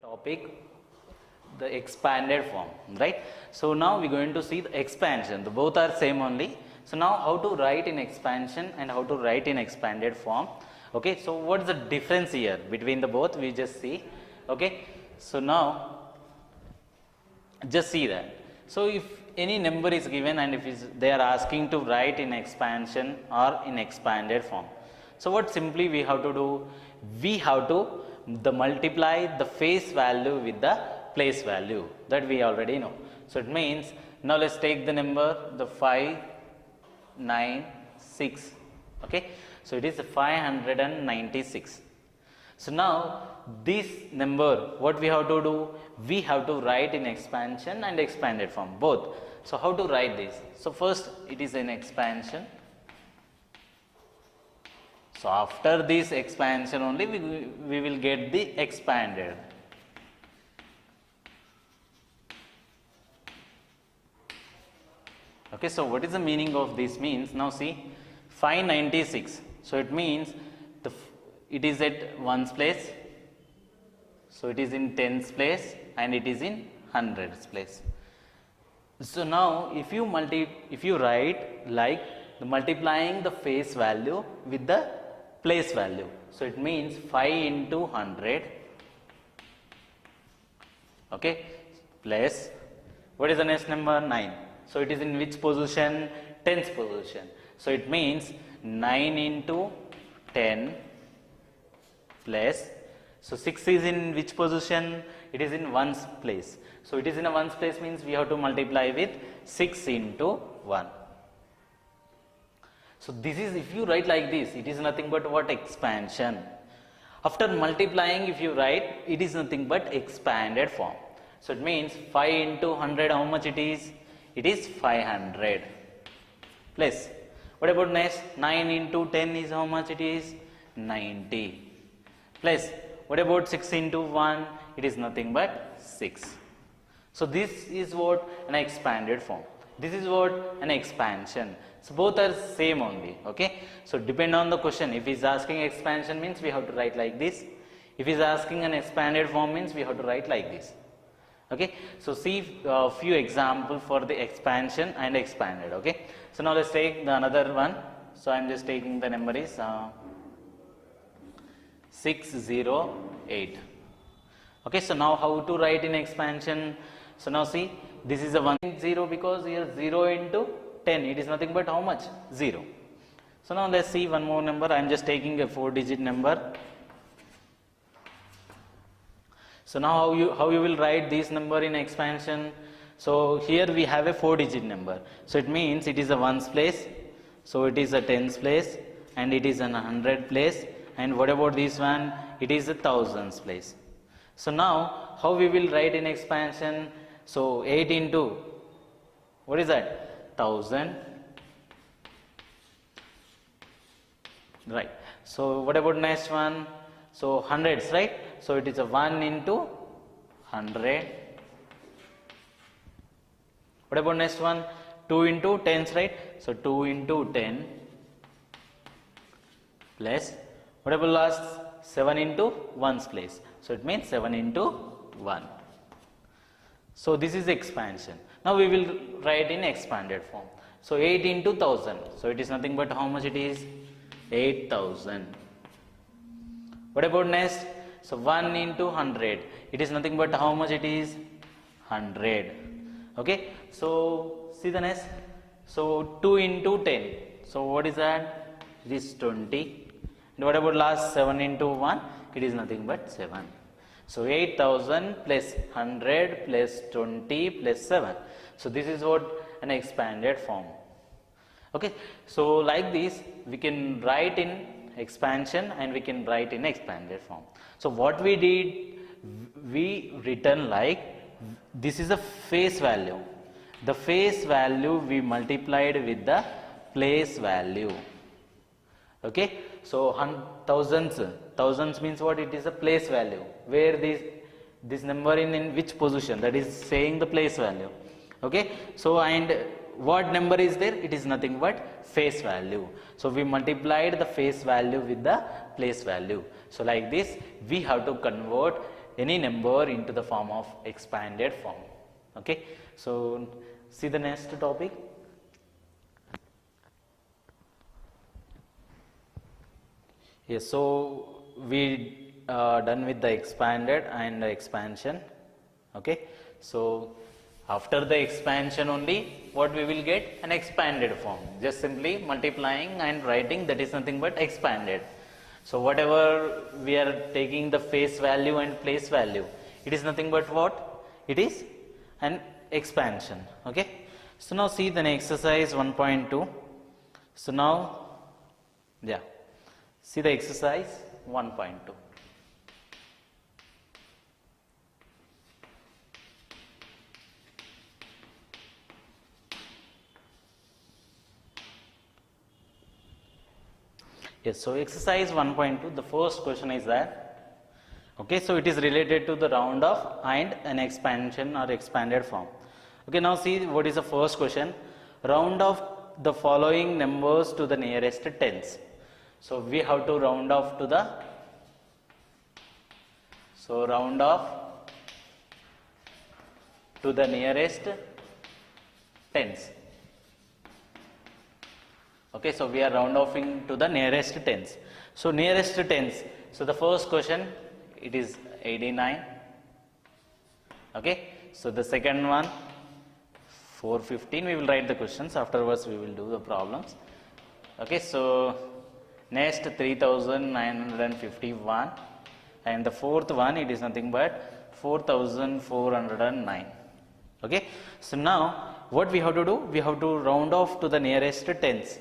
topic, the expanded form, right? So now we're going to see the expansion. The both are same only. So now how to write in expansion and how to write in expanded form. Okay, so what is the difference here between the both? We just see. Okay, so now just see that. So if any number is given and if they are asking to write in expansion or in expanded form, so what simply we have to do? We have to multiply the face value with the place value, that we already know. So it means now let's take the number the 596. Okay, so it is 596. So now this number, what we have to do? We have to write in expansion and expanded form both. So how to write this? So first it is an expansion. So after this expansion only we will get the expanded. Okay, so what is the meaning of this? Means now see 596. So it means it is at ones place. So it is in tens place and it is in hundreds place. So now if you write like multiplying the face value with the place value, so it means 5 into 100, okay, plus what is the next number? 9. So it is in which position? Tens position. So it means 9 into 10 plus, so 6 is in which position? It is in ones place. So it is in a ones place means we have to multiply with 6 into 1. So this is, if you write like this, it is nothing but what? Expansion. After multiplying, if you write, it is nothing but expanded form. So it means 5 into 100, how much it is? It is 500. Plus, what about next? 9 into 10 is how much it is? 90. Plus, what about 6 into 1? It is nothing but 6. So this is what? An expanded form. This is what? An expansion. So both are same only. Okay. So depend on the question. If he is asking expansion means we have to write like this. If he is asking an expanded form means we have to write like this. Okay. So see a few examples for the expansion and expanded. Okay. So now let's take the another one. So I am just taking the number is 608. Okay. So now how to write in expansion? So now see, this is a 1.0 because here 0 into 10, it is nothing but how much? 0. So now let's see one more number. I am just taking a 4-digit number. So now how you will write this number in expansion? So here we have a 4-digit number. So it means it is a ones place. So it is a tens place and it is an 100 place. And what about this one? It is a thousands place. So now how we will write in expansion? So 8 into, what is that? 1000. Right. So what about next one? So hundreds, right? So it is a 1 into 100. What about next one? 2 into tens, right? So 2 into 10 plus, what about last? 7 into ones place. So it means 7 into 1. So this is expansion. Now we will write in expanded form. So 8 into 1000. So it is nothing but how much it is? 8000. What about next? So 1 into 100. It is nothing but how much it is? 100. Okay. So see the next. So 2 into 10. So what is that? It is 20. And what about last? 7 into 1? It is nothing but 7. So 8000 plus 100 plus 20 plus 7. So this is what? An expanded form. Okay. So like this we can write in expansion and we can write in expanded form. So what we did, we written like this is a face value. The face value we multiplied with the place value. Okay. So thousands means what? It is a place value. Where this number in which position? That is saying the place value. Okay. So and what number is there? It is nothing but face value. So we multiplied the face value with the place value. So like this we have to convert any number into the form of expanded form. Okay, so see the next topic. Yes, so we done with the expanded and the expansion. Okay, so after the expansion only, what we will get? An expanded form. Just simply multiplying and writing, that is nothing but expanded. So whatever we are taking the face value and place value, it is nothing but what? It is an expansion. Okay. So now see the exercise 1.2. So now, yeah, see the exercise 1.2. Yes, so exercise 1.2, the first question is that, okay, so it is related to the round off and an expansion or expanded form. Okay, now see what is the first question. Round off the following numbers to the nearest tens. So we have to round off to the, so round off to the nearest tens. Okay, so we are round offing to the nearest tens. So nearest tens. So the first question, it is 89. Okay, so the second one, 415. We will write the questions. Afterwards, we will do the problems. Okay, so next 3951, and the fourth one, it is nothing but 4409. Okay, so now what we have to do? We have to round off to the nearest tens.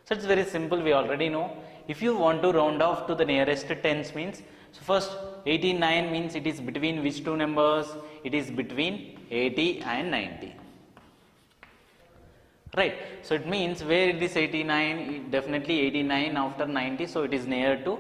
So it's very simple, we already know. If you want to round off to the nearest tens means, so first 89 means it is between which two numbers? It is between 80 and 90. Right. So it means where it is 89, definitely 89 after 90, so it is near to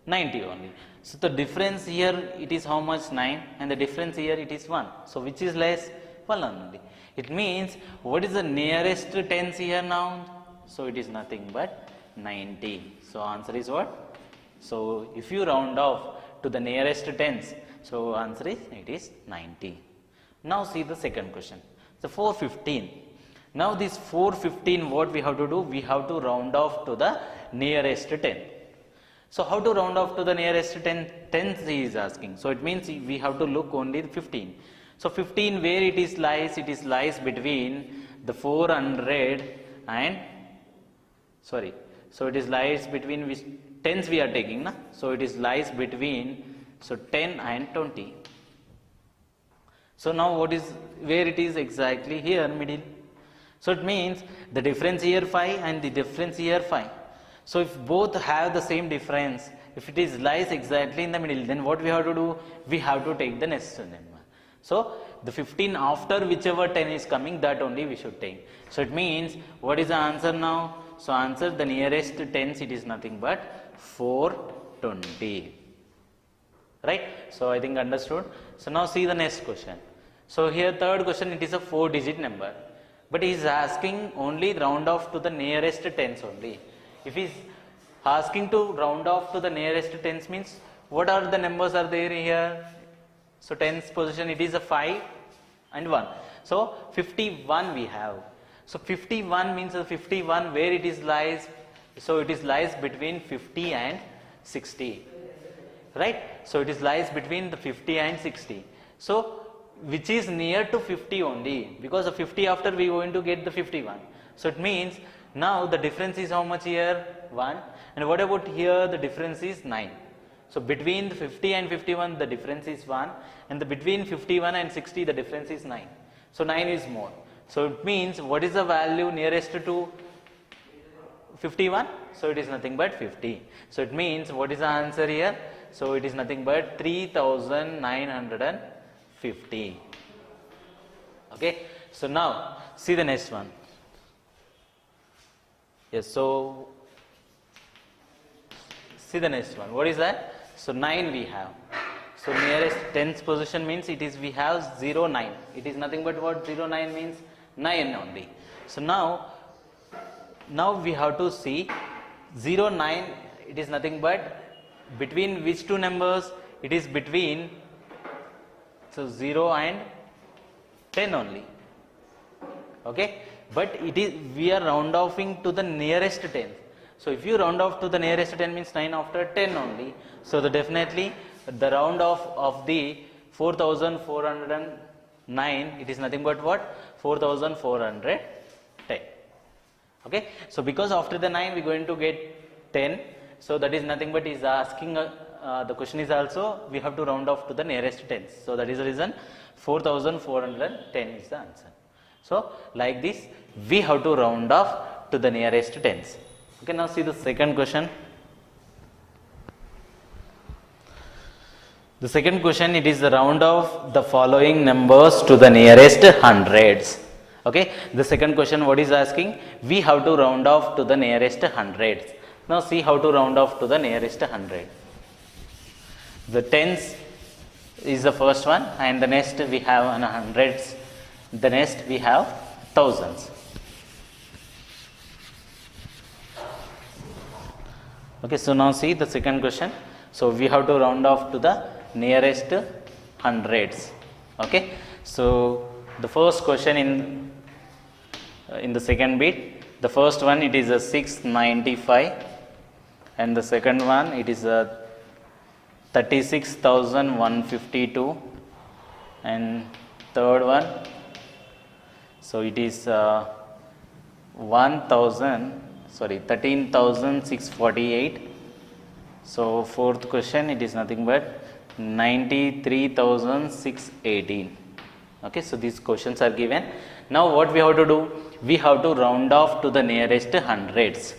90 only. So the difference here, it is how much? 9, and the difference here, it is 1. So which is less? 1 only. It means what is the nearest tens here now? So it is nothing but 90. So answer is what? So if you round off to the nearest tens, so answer is, it is 90. Now see the second question. So 415. Now this 415, what we have to do? We have to round off to the nearest 10. So how to round off to the nearest 10? Tens he is asking. So it means we have to look only 15. So 15, where it is lies? It is lies between the 400 and, sorry, so it is lies between which tens we are taking, na? So it is lies between, so 10 and 20. So now what is, where it is exactly? Here, middle. So it means the difference here 5 and the difference here 5. So if both have the same difference, if it is lies exactly in the middle, then what we have to do? We have to take the next number. So the 15 after whichever 10 is coming, that only we should take. So it means what is the answer now? So answer, the nearest tens, it is nothing but 420. Right? So I think understood. So now see the next question. So here third question, it is a 4-digit number. But he is asking only round off to the nearest tens only. If he is asking to round off to the nearest tens means, what are the numbers are there here? So tens position, it is a 5 and 1. So 51 we have. So 51 means 51, where it is lies? So it is lies between 50 and 60. Right? So it is lies between the 50 and 60. So which is near to 50 only, because of 50 after we are going to get the 51. So it means now the difference is how much here? 1. And what about here? The difference is 9. So between the 50 and 51 the difference is 1, and the between 51 and 60 the difference is 9. So 9 is more. So it means what is the value nearest to 51? So it is nothing but 50. So it means what is the answer here? So it is nothing but 3950. Okay. So now see the next one. Yes. So see the next one. What is that? So 9 we have. So nearest tens position means it is, we have 0, 9. It is nothing but what? 0, 9 means 9 only. So now we have to see 0, 9, it is nothing but between which two numbers? It is between So 0 and 10 only. Okay, but it is, we are round offing to the nearest 10. So if you round off to the nearest 10 means 9 after 10 only. So the definitely the round off of the 4409, it is nothing but what? 4410. Okay, so because after the 9 we are going to get 10, so that is nothing but is asking the question is also we have to round off to the nearest tens. So that is the reason 4410 is the answer. So like this we have to round off to the nearest tens. Okay, now see the second question. The second question, it is the round off the following numbers to the nearest hundreds. Okay, the second question what is asking? We have to round off to the nearest hundreds. Now see how to round off to the nearest hundred. The tens is the first one, and the next we have hundreds, the next we have thousands. Okay, so now see the second question. So we have to round off to the nearest hundreds. Okay, so the first question in the second bit, the first one it is a 695, and the second one it is a 36,152, and third one, so it is 13,648. So fourth question, it is nothing but 93,618. Okay, so these questions are given. Now what we have to do? We have to round off to the nearest hundreds.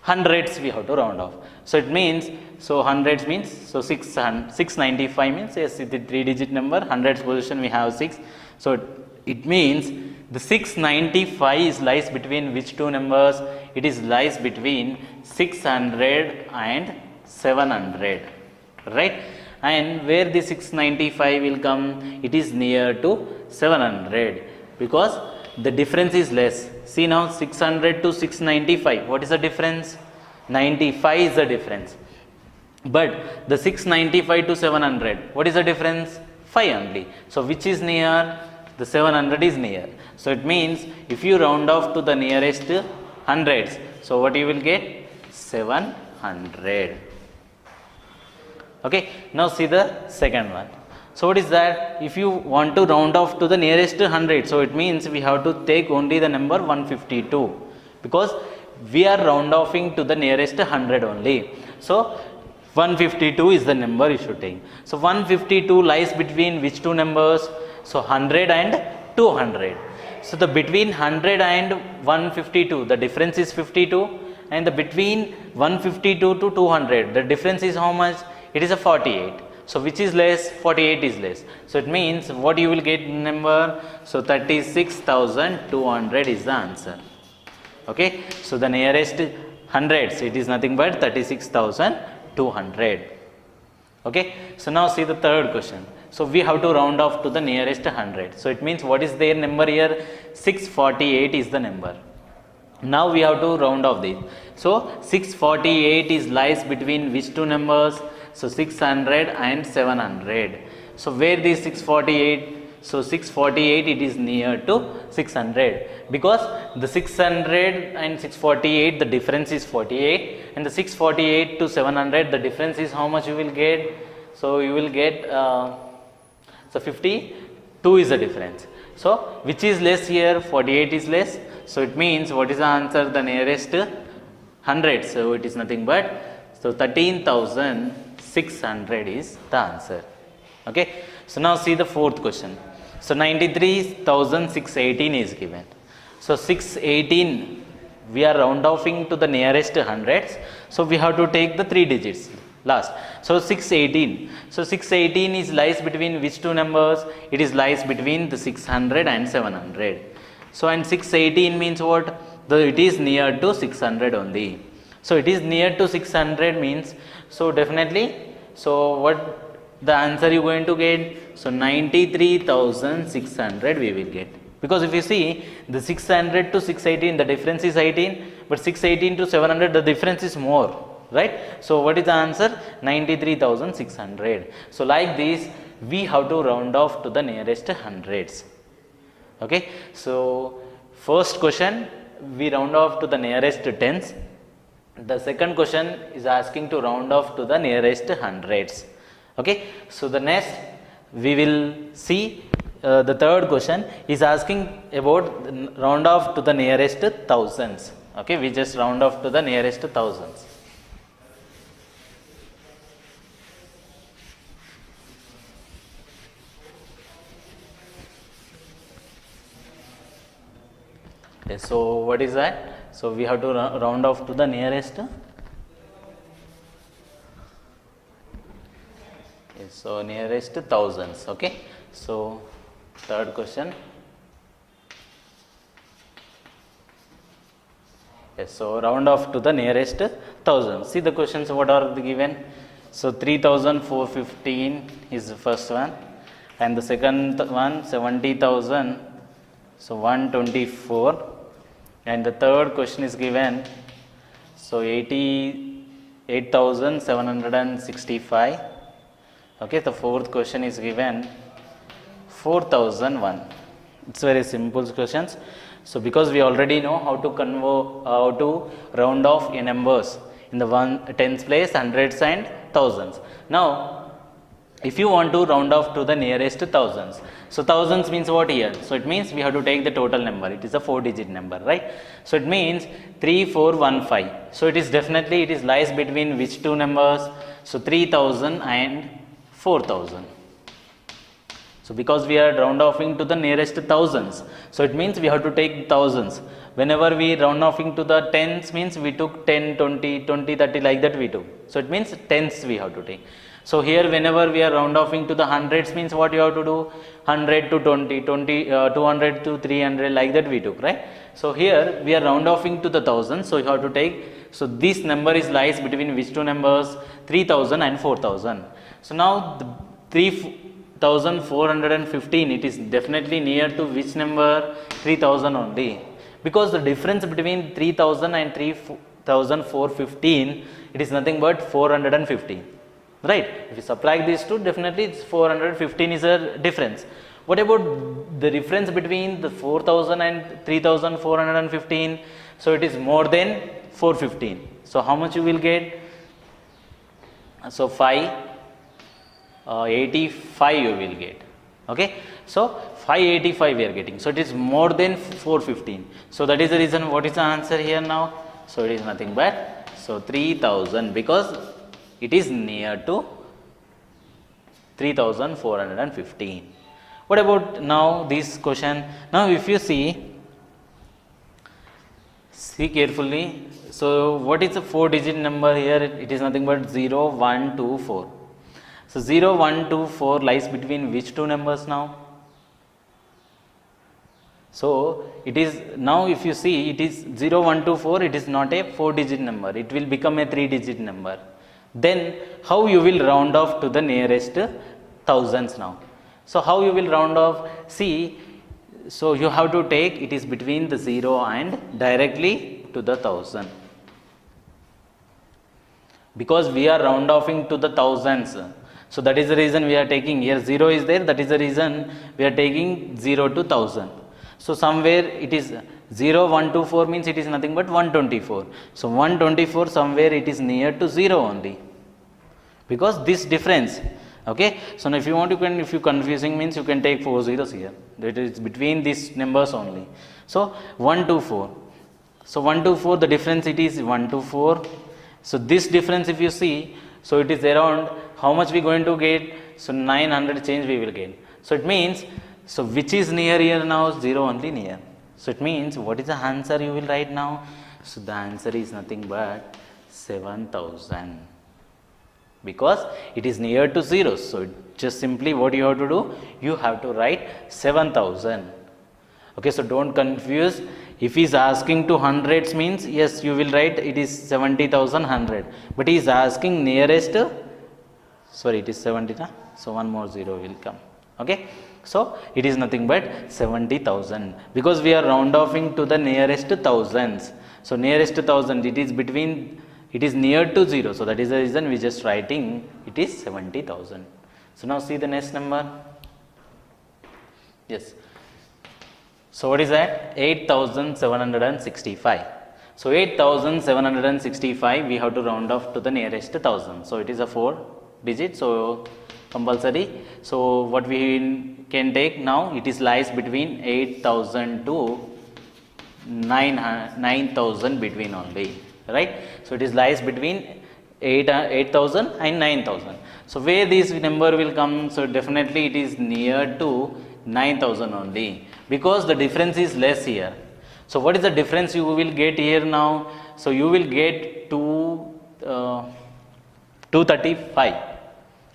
Hundreds we have to round off. So it means, so hundreds means, so 695 means, yes, the 3-digit number, hundreds position we have 6. So it means the 695 is lies between which two numbers? It is lies between 600 and 700, right? And where the 695 will come? It is near to 700 because the difference is less. See now 600 to 695, what is the difference? 95 is the difference. But the 695 to 700, what is the difference? 5 only. So which is near? The 700 is near. So it means if you round off to the nearest hundreds, so what you will get? 700. Okay, now see the second one. So what is that? If you want to round off to the nearest 100, so it means we have to take only the number 152 because we are round offing to the nearest 100 only. So 152 is the number you should take. So 152 lies between which two numbers? So 100 and 200. So the between 100 and 152, the difference is 52, and the between 152 to 200, the difference is how much? It is a 48. So which is less? 48 is less. So it means what you will get number? So 36,200 is the answer. Okay, so the nearest hundreds, it is nothing but 36,200. Okay, so now see the third question. So we have to round off to the nearest 100. So it means what is their number here? 648 is the number. Now we have to round off this. So 648 is lies between which two numbers? So 600 and 700. So where this 648? So 648 it is near to 600 because the 600 and 648 the difference is 48, and the 648 to 700 the difference is how much you will get? So you will get so 52 is the difference. So which is less here? 48 is less. So it means what is the answer? The nearest 100. So it is nothing but, so 13,600 is the answer. Okay, so now see the fourth question. So 93,618 is given. So 618 we are round offing to the nearest hundreds. So we have to take the 3 digits last. So 618. So 618 is lies between which two numbers? It is lies between the 600 and 700. So and 618 means what? It is near to 600 only. So it is near to 600 means, so definitely, so what the answer you going to get? So 93,600 we will get, because if you see the 600 to 618 the difference is 18, but 618 to 700 the difference is more, right? So what is the answer? 93,600. So like this we have to round off to the nearest hundreds. Okay, so first question we round off to the nearest tens. The second question is asking to round off to the nearest hundreds. Okay, so the next we will see the third question is asking about round off to the nearest thousands. Okay, we just round off to the nearest thousands. Okay, so what is that? So we have to round off to the nearest. Okay, so nearest thousands. Okay, so third question. Yes, so round off to the nearest thousands. See the questions what are given. So 3415 is the first one, and the second one 70,000. So 124. And the third question is given, so 88,765. Okay, the fourth question is given 4,001. It's very simple questions. So because we already know how to round off in numbers in the tens place, hundreds and thousands. Now if you want to round off to the nearest thousands, so thousands means what here? So it means we have to take the total number. It is a 4-digit number, right? So it means 3415. So it is definitely, it is lies between which two numbers? So 3000 and 4000. So because we are round offing to the nearest thousands, so it means we have to take thousands. Whenever we round offing to the tens means we took 10, 20, 20, 30 like that we took. So it means tens we have to take. So here whenever we are round offing to the hundreds means what you have to do? 100 to 20, 200 to 300 like that we took, right? So here we are round offing to the thousands, so you have to take, so this number is lies between which two numbers? 3000 and 4000. So now the 3415, it is definitely near to which number? 3000 only, because the difference between 3000 and 3415, it is nothing but 415. Right, if you subtract these two, definitely it's 415 is a difference. What about the difference between the 4000 and 3415? So it is more than 415. So how much you will get? So 585 you will get. Okay, so 585 we are getting. So it is more than 415. So that is the reason. What is the answer here now? So it is nothing but, so 3000, because it is near to 3415. What about now this question? Now if you see carefully, so what is a 4-digit number here? It is nothing but 0124. So 0124 lies between which two numbers now? So it is now, if you see, it is 0124, it is not a 4-digit number, it will become a 3-digit number. Then how you will round off to the nearest thousands now? So how you will round off? See, so you have to take, it is between the 0 and directly to the 1000. Because we are round offing to the thousands. So that is the reason we are taking here 0 is there, that is the reason we are taking 0 to 1000. So somewhere it is 0124 means it is nothing but 124. So 124 somewhere it is near to 0 only, because this difference. Okay, so now if you want, you can, if you confusing means you can take 4 zeros here, that is between these numbers only. So 124. So 124, the difference it is 124. So this difference if you see, so it is around, how much we going to get? So 900 change we will get. So it means, so which is near here now? 0 only near. So it means, what is the answer you will write now? So the answer is nothing but 7000, because it is near to 0. So just simply what you have to do, you have to write 7000. Okay, so don't confuse. If he is asking to hundreds means, yes, you will write it is 70,100, but he is asking nearest, sorry, it is 70, so one more 0 will come. Okay, so it is nothing but 70,000, because we are round offing to the nearest thousands. So nearest 1000, it is between, it is near to 0. So that is the reason we just writing it is 70,000. So now see the next number. Yes. So what is that? 8765. So 8765 we have to round off to the nearest 1000. So it is a 4 digit, so compulsory. So what we can take now, it is lies between 8000 to 9000 between only, right? So it is lies between 8000 and 9000. So where this number will come? So definitely it is near to 9000 only, because the difference is less here. So what is the difference you will get here now? So you will get 235.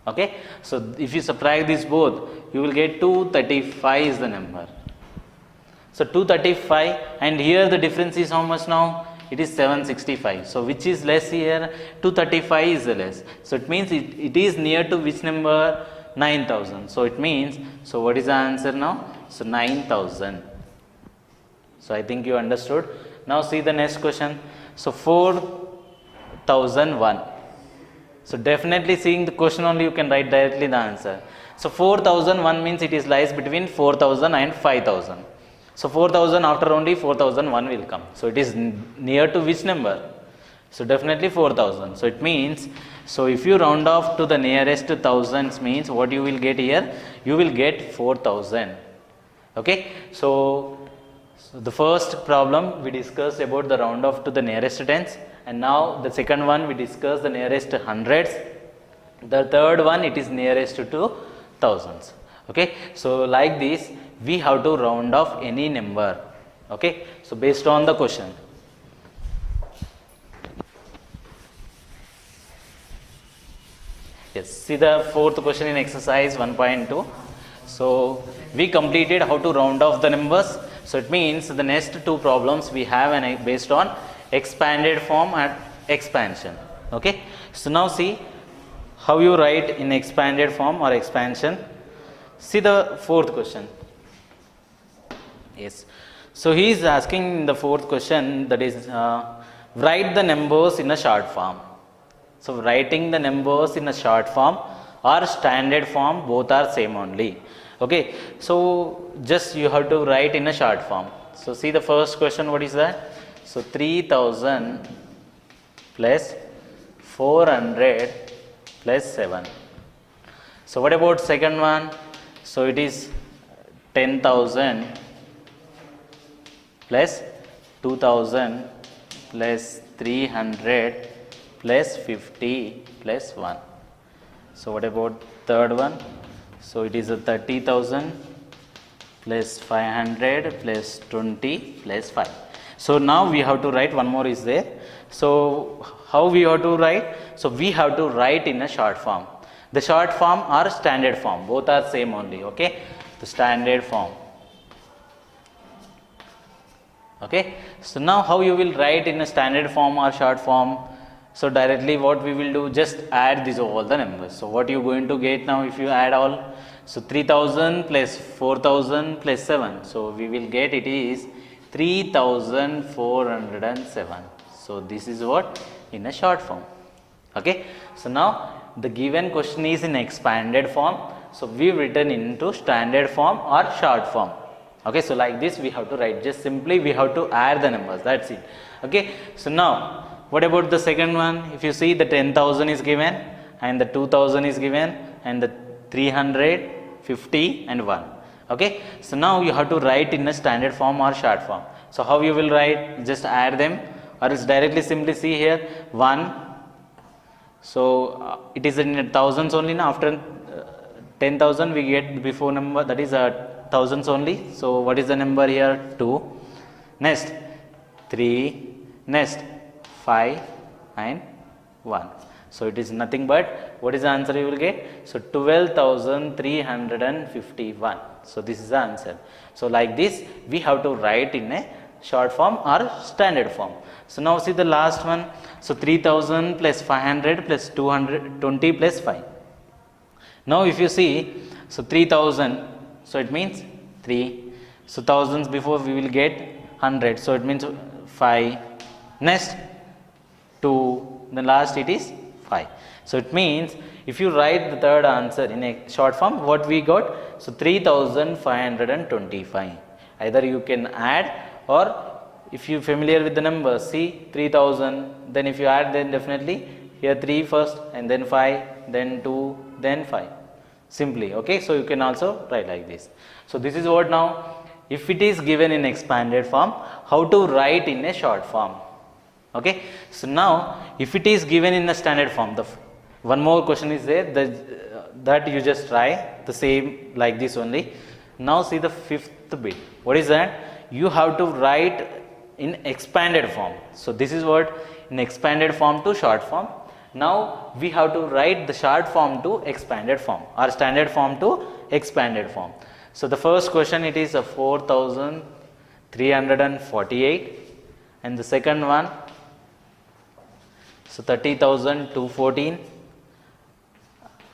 Okay, so if you subtract this both, you will get 235 is the number. So 235, and here the difference is how much now? It is 765. So which is less here? 235 is the less. So it means it is near to which number? 9000. So it means, so what is the answer now? So 9000. So I think you understood. Now see the next question. So 4001. So definitely seeing the question only you can write directly the answer. So 4001 means it is lies between 4000 and 5000. So 4000 after only 4001 will come. So it is near to which number? So definitely 4000. So it means, so if you round off to the nearest thousands means what you will get here? You will get 4000. Okay. So the first problem we discussed about the round off to the nearest tens, and now the second one we discussed the nearest hundreds. The third one, it is nearest to thousands. Okay. So like this we have to round off any number. Okay. So based on the question. Yes, see the fourth question in exercise 1.2. So we completed how to round off the numbers. So it means the next two problems we have based on expanded form and expansion. Okay. So now see how you write in expanded form or expansion. See the fourth question. Yes. So he is asking in the fourth question, that is write the numbers in a short form. So writing the numbers in a short form or standard form, both are same only. Okay. So just you have to write in a short form. So see the first question, what is that? So 3000 plus 400 plus 7. So what about second one? So it is 10,000 plus 2000 plus 300 plus 50 plus 1. So what about third one? So it is a 30,000 plus 500 plus 20 plus 5. So now we have to write, one more is there. So how we have to write? So we have to write in a short form. The short form or standard form, both are same only. Okay. The standard form. Okay. So now how you will write in a standard form or short form? So directly what we will do, just add these all the numbers. So what you going to get now if you add all? So 3000 plus 4000 plus 7. So we will get, it is 3407. So this is what in a short form. Okay. So now the given question is in expanded form. So we written into standard form or short form. Okay. So like this we have to write, just simply we have to add the numbers, that's it. Okay. So now what about the second one? If you see, the 10,000 is given and the 2000 is given and the 300, 50 and 1. Okay. So now you have to write in a standard form or short form. So how you will write? Just add them, or else directly simply see here 1. So it is in thousands only now. After 10,000 we get before number, that is thousands only. So what is the number here? 2. Next 3. Next 5 and 1. So it is nothing but, what is the answer you will get? So 12,351. So this is the answer. So like this we have to write in a short form or standard form. So now see the last one. So 3000 plus 500 plus 220 plus 5. Now if you see, so 3000, so it means 3. So thousands before we will get 100. So it means 5. Next 2, the last it is 5. So it means if you write the third answer in a short form, what we got? So 3525. Either you can add, or if you familiar with the number, see 3000, then if you add, then definitely here 3 first and then 5, then 2, then 5. Simply, okay. So you can also write like this. So this is what now, if it is given in expanded form, how to write in a short form. Okay. So now if it is given in the standard form, one more question is there, that you just try the same like this only. Now see the fifth bit. What is that? You have to write in expanded form. So this is what, in expanded form to short form. Now we have to write the short form to expanded form, or standard form to expanded form. So the first question, it is a 4348, and the second one, so 30,214,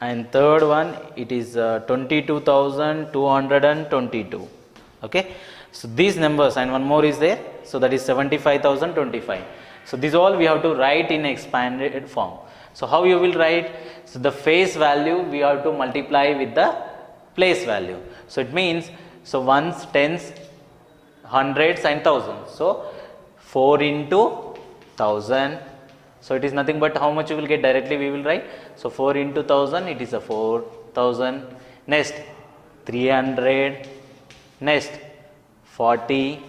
and third one, it is 22,222. Okay. So these numbers, and one more is there, so that is 75,025. So these all we have to write in expanded form. So how you will write? So the face value we have to multiply with the place value. So it means, so ones, tens, hundreds and thousands. So 4 into 1000. So it is nothing but how much you will get directly we will write. So 4 into 1000, it is a 4000. Next 300. Next 40.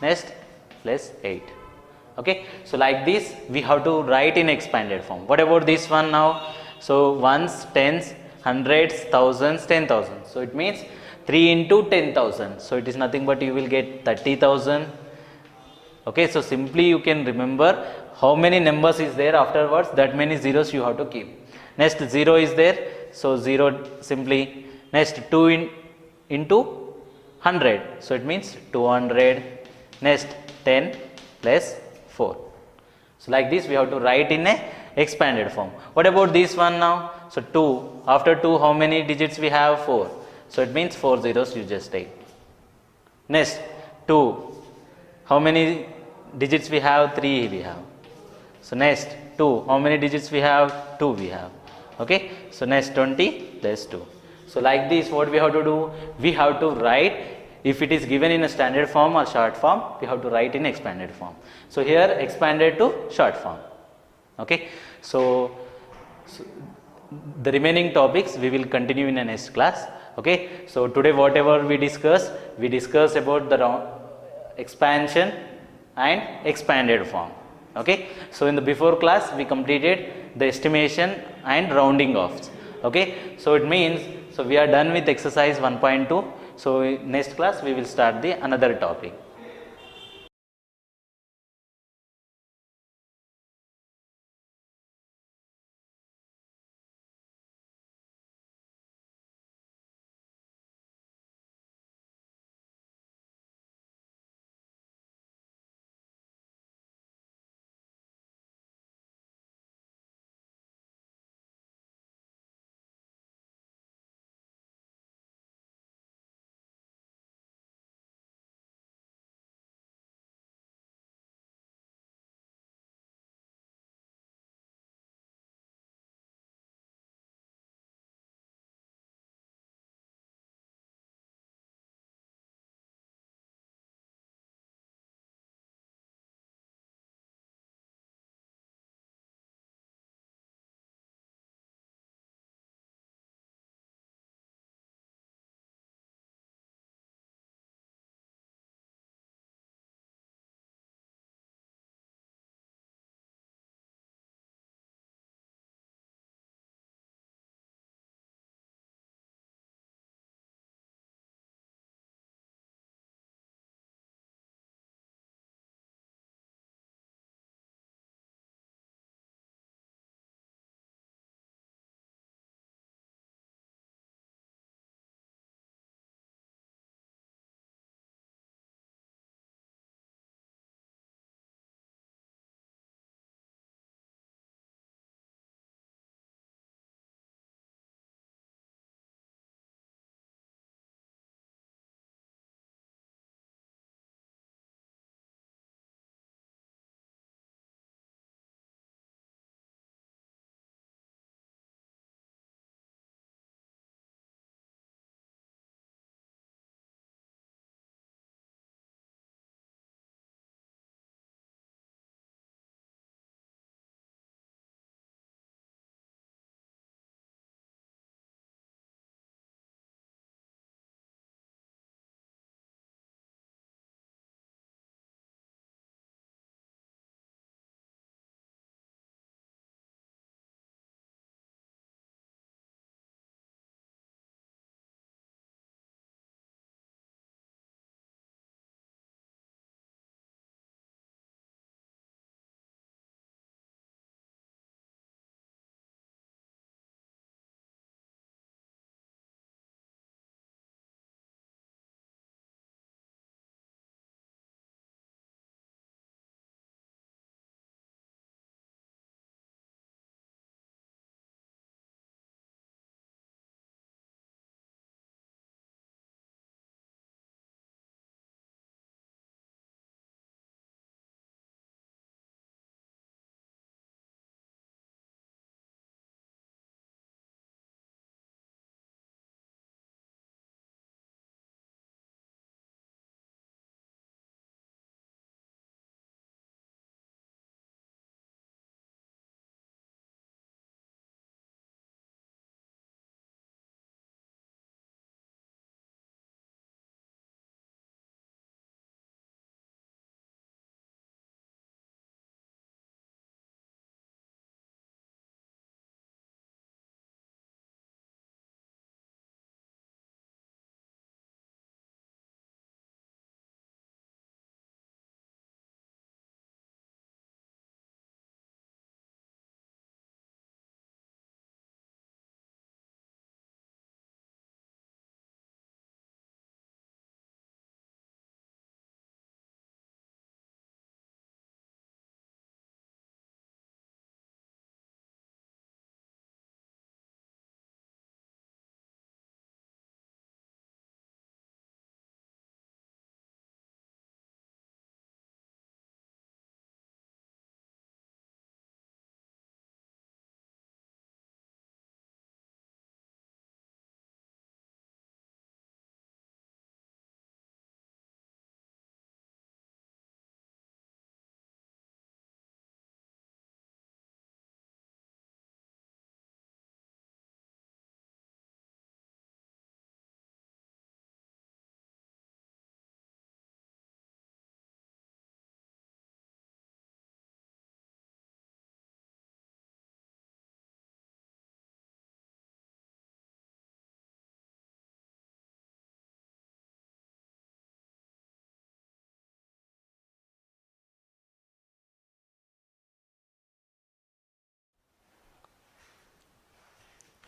Next plus 8. Okay. So like this we have to write in expanded form. What about this one now? So ones, tens, hundreds, thousands, 10,000. So it means 3 into 10,000. So it is nothing but you will get 30,000. Okay. So simply you can remember how many numbers is there afterwards, that many zeros you have to keep. Next 0 is there. So 0 simply. Next 2 into 100. So it means 200. Next 10 plus 4. So like this we have to write in a expanded form. What about this one now? So 2, after 2 how many digits we have? 4. So it means 4 zeros you just take. Next 2, how many digits we have? 3 we have. So next 2, how many digits we have? 2 we have. Okay. So next 20 plus 2. So like this what we have to do? We have to write, if it is given in a standard form or short form, we have to write in expanded form. So here expanded to short form. Okay. So the remaining topics we will continue in the next class. Okay. So today whatever we discussed about the expansion and expanded form. Okay. So in the before class we completed the estimation and rounding offs. Okay. So it means, so we are done with exercise 1.2. So next class we will start the another topic.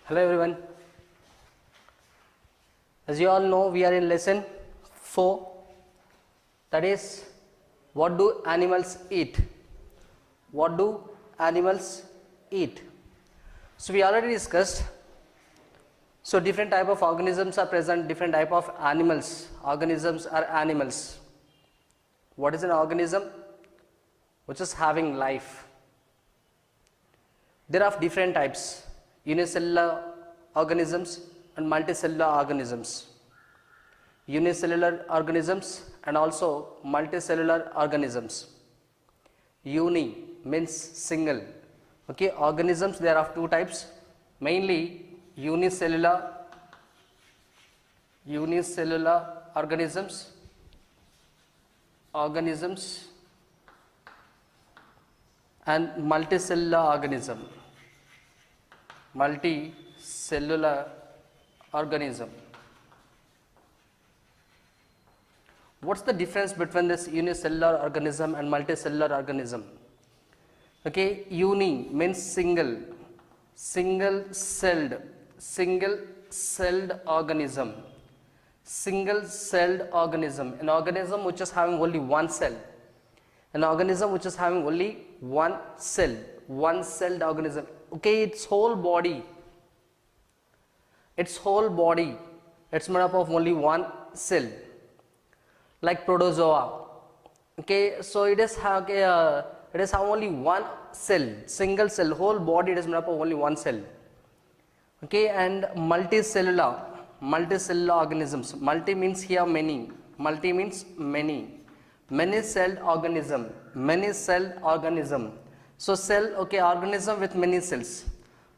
Hello everyone. As you all know, we are in lesson 4, that is, what do animals eat? What do animals eat? So we already discussed. So different type of organisms are present, different type of animals. Organisms are animals. What is an organism? Which is having life. There are different types, unicellular organisms and multicellular organisms. Unicellular organisms and also multicellular organisms. Uni means single. Okay, organisms there are 2 types, mainly unicellular organisms and multicellular organism. What's the difference between this unicellular organism and multicellular organism? Okay, uni means single celled organism. Single celled organism, an organism which is having only one cell. An organism which is having only one cell, one celled organism. Okay, its whole body, it's made up of only one cell, like protozoa. Okay, so it is have only one cell, single cell, whole body it is made up of only one cell. Okay, and multicellular organisms. Multi means here many. Multi means many. Many celled organism. So cell, okay, organism with many cells.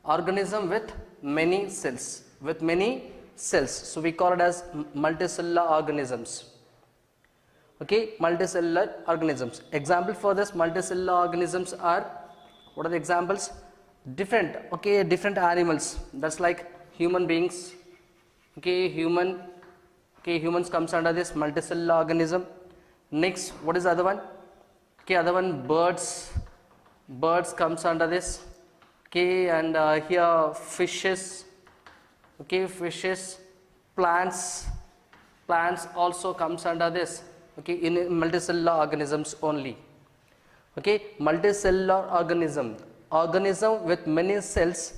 Organism with many cells. So we call it as multicellular organisms. Okay, multicellular organisms. Example for this multicellular organisms are, what are the examples? Different animals. That's like human beings. Okay, humans comes under this multicellular organism. Next, what is the other one? Okay, other one, birds comes under this. Okay, and here fishes. Okay, fishes, plants also comes under this. Okay, in multicellular organisms only. Okay, multicellular organism with many cells.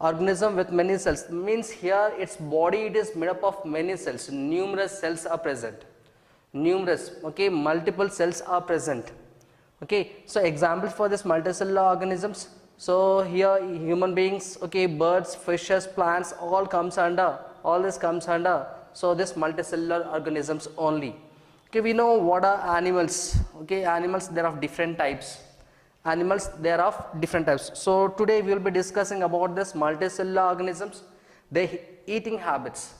Organism with many cells means here its body it is made up of many cells. Numerous cells are present. Okay, multiple cells are present. Okay, so examples for this multicellular organisms. So here human beings, okay, birds, fishes, plants, all this comes under. So this multicellular organisms only. Okay, we know what are animals. Okay, animals there are different types. So today we will be discussing about this multicellular organisms, their eating habits,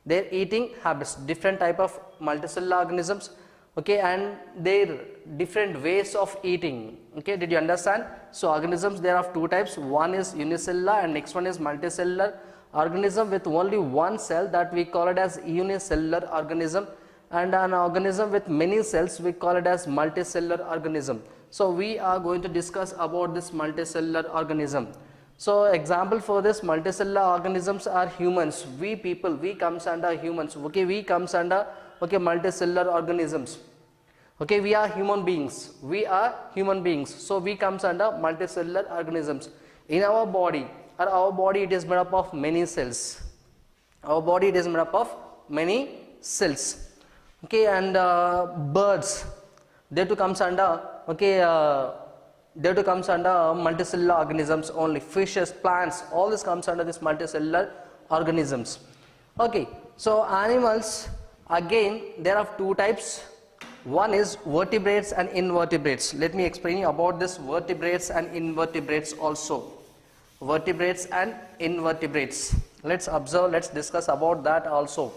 different type of multicellular organisms. Okay, and their different ways of eating. Okay, did you understand? So organisms there are 2 types. One is unicellular and next one is multicellular. Organism with only one cell, that we call it as unicellular organism, and an organism with many cells we call it as multicellular organism. So we are going to discuss about this multicellular organism. So example for this multicellular organisms are humans. We people, we comes under humans. Okay, we comes under multicellular organisms. Okay, we are human beings. So we comes under multicellular organisms. In our body it is made up of many cells. Okay, and birds, they too comes under multicellular organisms only. Fishes, plants, all this comes under this multicellular organisms. Okay, so animals, again there are 2 types. One is vertebrates and invertebrates. Let me explain you about this vertebrates and invertebrates also. Vertebrates and invertebrates. Let's observe, let's discuss about that also.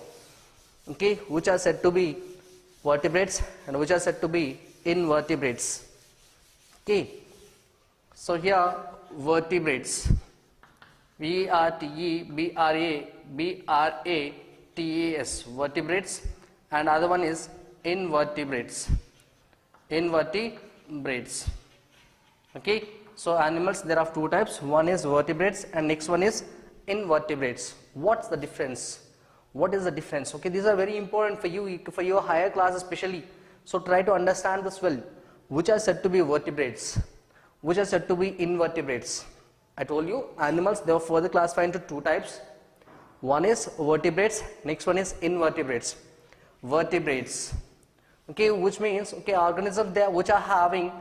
Okay, which are said to be vertebrates and which are said to be invertebrates. Okay, so here vertebrates, vertebrates, vertebrates, and other one is invertebrates. Okay, so animals there are 2 types. One is vertebrates and next one is invertebrates. What's the difference? What is the difference? Okay, these are very important for you, for your higher class especially. So try to understand this well. Which are said to be vertebrates? Which are said to be invertebrates? I told you animals, they are further classified into two types. One is vertebrates, next one is invertebrates. Vertebrates, okay, which means, okay, organisms there which are having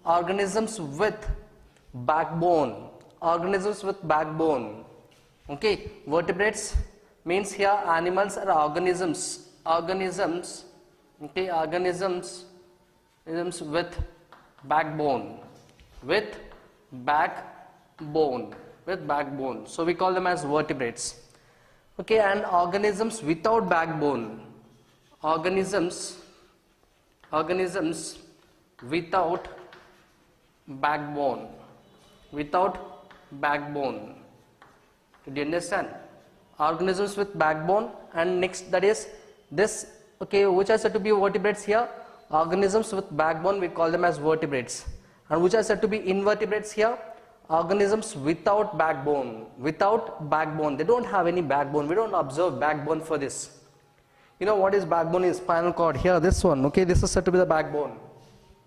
organisms with backbone, organisms with backbone. Okay, vertebrates means here animals or organisms, okay, organisms with backbone, with backbone. So we call them as vertebrates. Okay, and organisms without backbone, organisms without backbone, Did you understand? Organisms with backbone, and next that is this, okay, which are said to be vertebrates here. Organisms with backbone, we call them as vertebrates. And which are said to be invertebrates here. Organisms without backbone, they don't have any backbone. We don't observe backbone for this. You know what is backbone? Is spinal cord here, this one, okay, this is said to be the backbone.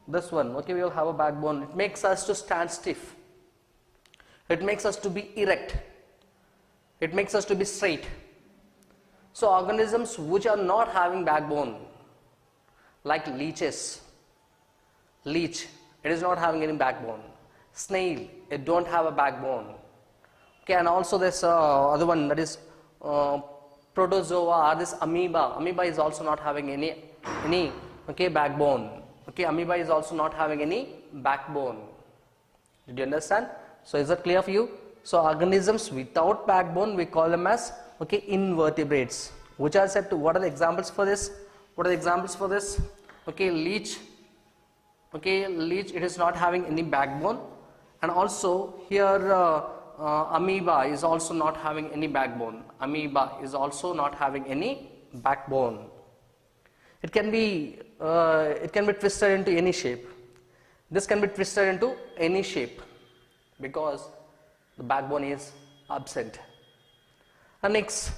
This one, okay, we will have a backbone. It makes us to stand stiff. It makes us to be erect. It makes us to be straight. So organisms which are not having backbone, like leeches, leech, it is not having any backbone. Snail, it don't have a backbone. Okay, and also this other one, that is protozoa, or this amoeba. Amoeba is also not having any okay, backbone. Okay, amoeba is also not having any backbone. Did you understand? So is that clear for you? So organisms without backbone, we call them as, okay, invertebrates. Which are said to, what are the examples for this? Okay, leech. Okay, leech, it is not having any backbone. And also here amoeba is also not having any backbone. It can be twisted into any shape. This can be twisted into any shape because the backbone is absent. And next,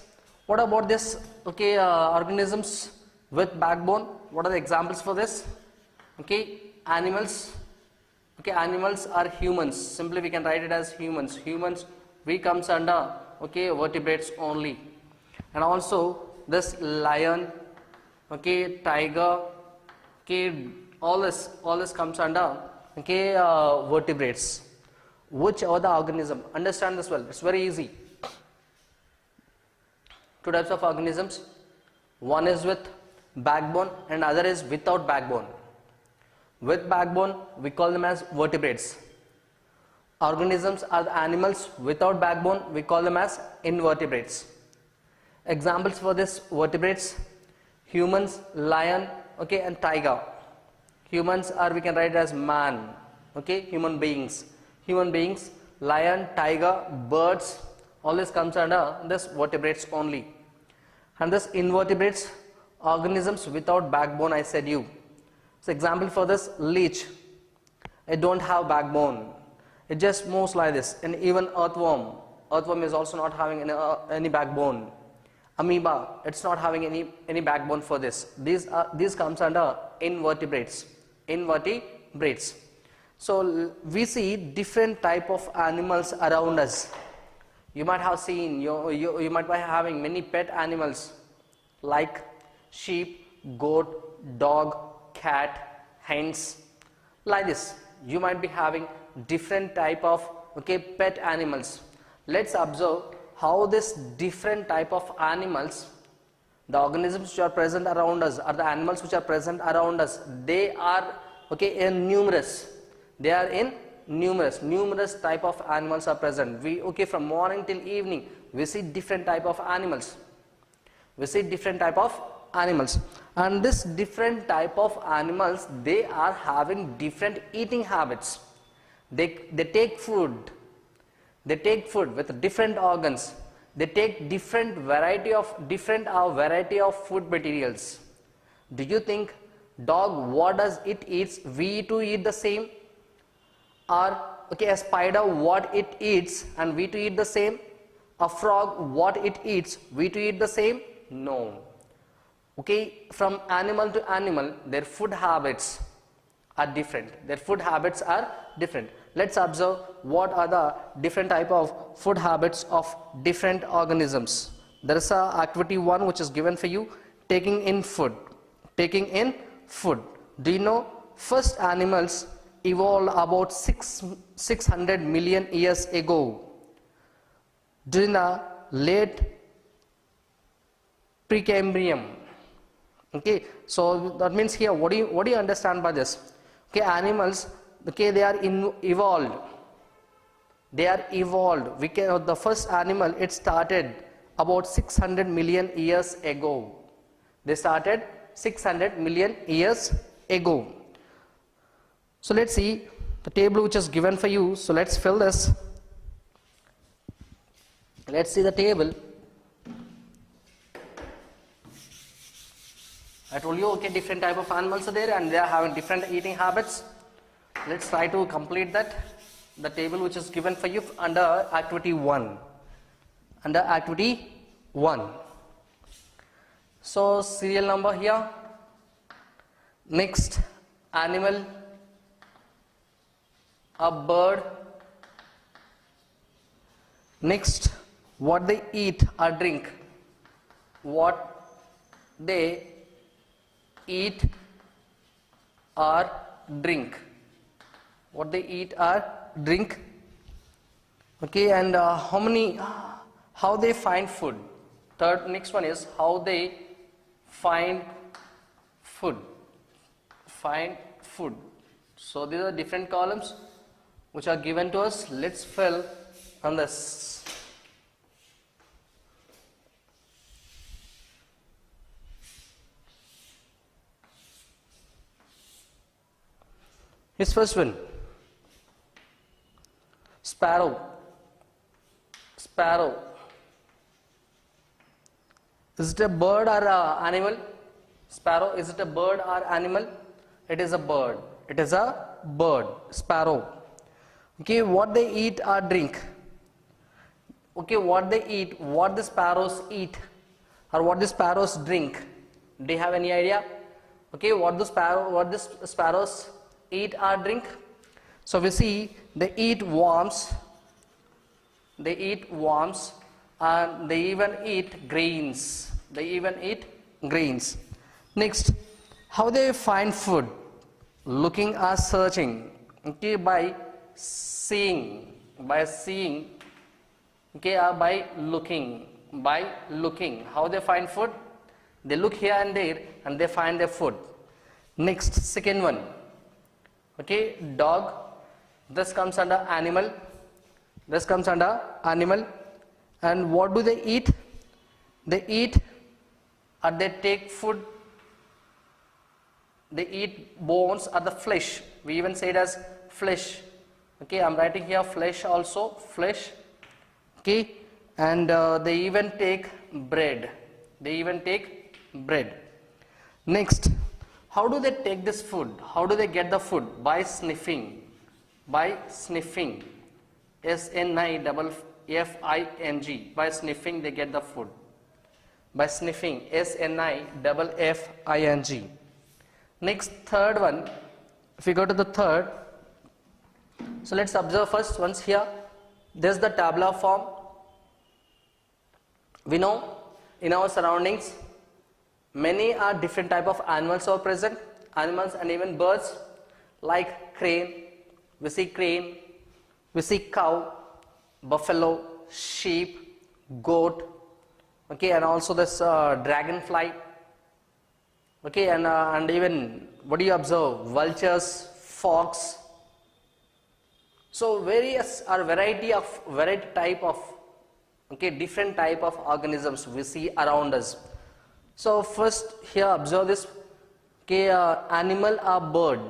what about this, okay, organisms with backbone? What are the examples for this? Okay, animals. Okay, animals are humans. Simply we can write it as humans. Humans, we comes under, okay, vertebrates only. And also this lion, okay, tiger, okay, all this comes under, okay, vertebrates. Which are the organism? Understand this well. It's very easy. Two types of organisms. One is with backbone and other is without backbone. With backbone, we call them as vertebrates. Organisms are the animals without backbone, we call them as invertebrates. Examples for this vertebrates: humans, lion, okay, and tiger. Humans are, we can write it as man, okay, human beings, lion, tiger, birds, all this comes under this vertebrates only. And this invertebrates, organisms without backbone, I said you. So example for this, leech, it don't have backbone, it just moves like this. And even earthworm is also not having any backbone. Amoeba, it's not having any backbone for this. These comes under invertebrates. So we see different type of animals around us. You might have seen, you might be having many pet animals like sheep, goat, dog, cat, hens, like this. You might be having different type of, okay, pet animals. Let's observe how this different type of animals, the organisms which are present around us, or the animals which are present around us, they are, okay, in numerous. They are in numerous type of animals are present. We, okay, from morning till evening, we see different type of animals. And this different type of animals, they are having different eating habits. They take food with different organs. They take different variety of food materials. Do you think dog, what does it eats, we too eat the same? Or, okay, a spider, what it eats and we too eat the same? A frog, what it eats, we to eat the same? No. Okay, from animal to animal, their food habits are different. Their food habits are different. Let's observe what are the different type of food habits of different organisms. There is a activity 1 which is given for you, taking in food. Taking in food. Do you know first animals evolved about 600 million years ago during the late Precambrian. Okay, so that means here what do you understand by this? Okay, animals, okay, they are evolved. They are evolved. The first animal, it started about 600 million years ago. They started 600 million years ago. So let's see the table which is given for you. So let's fill this. Let's see the table. I told you, okay, different type of animals are there and they are having different eating habits. Let's try to complete that. The table which is given for you under activity 1. Under activity 1. So serial number here. Next, animal, a bird. Next, what they eat or drink. What they eat or drink. What they eat or drink. Okay, and how they find food. Next one is how they find food. Find food. So these are different columns which are given to us. Let's fill on this. His first one, sparrow. Sparrow. Is it a bird or an animal? Sparrow, is it a bird or animal? It is a bird. It is a bird, sparrow. Okay, what they eat or drink. Okay, what they eat, what the sparrows eat or what the sparrows drink. Do you have any idea? Okay, what the sparrows eat or drink? So we see they eat worms. They eat worms and they even eat grains. They even eat grains. Next, how they find food? Looking or searching. Okay, by seeing. Okay, or by looking. By looking. How they find food? They look here and there and they find their food. Next, second one. Okay, dog. This comes under animal. This comes under animal. And what do they eat? They eat or they take food. They eat bones or the flesh. We even say it as flesh. Okay, I'm writing here flesh also. Flesh. Okay, and they even take bread. They even take bread. Next, how do they take this food? How do they get the food? By sniffing. By sniffing. S-N-I-F-F-I-N-G. By sniffing they get the food. By sniffing. S-N-I-F-F-I-N-G. Next, third one. If we go to the third. So let's observe first once here. This is the tabular form. We know in our surroundings many are different type of animals are present. Animals and even birds like crane. We see crane. We see cow, buffalo, sheep, goat. Okay, and also this dragonfly. Okay, and even what do you observe? Vultures, fox. So various are variety type of different type of organisms we see around us. So first here observe this. Okay, animal or bird.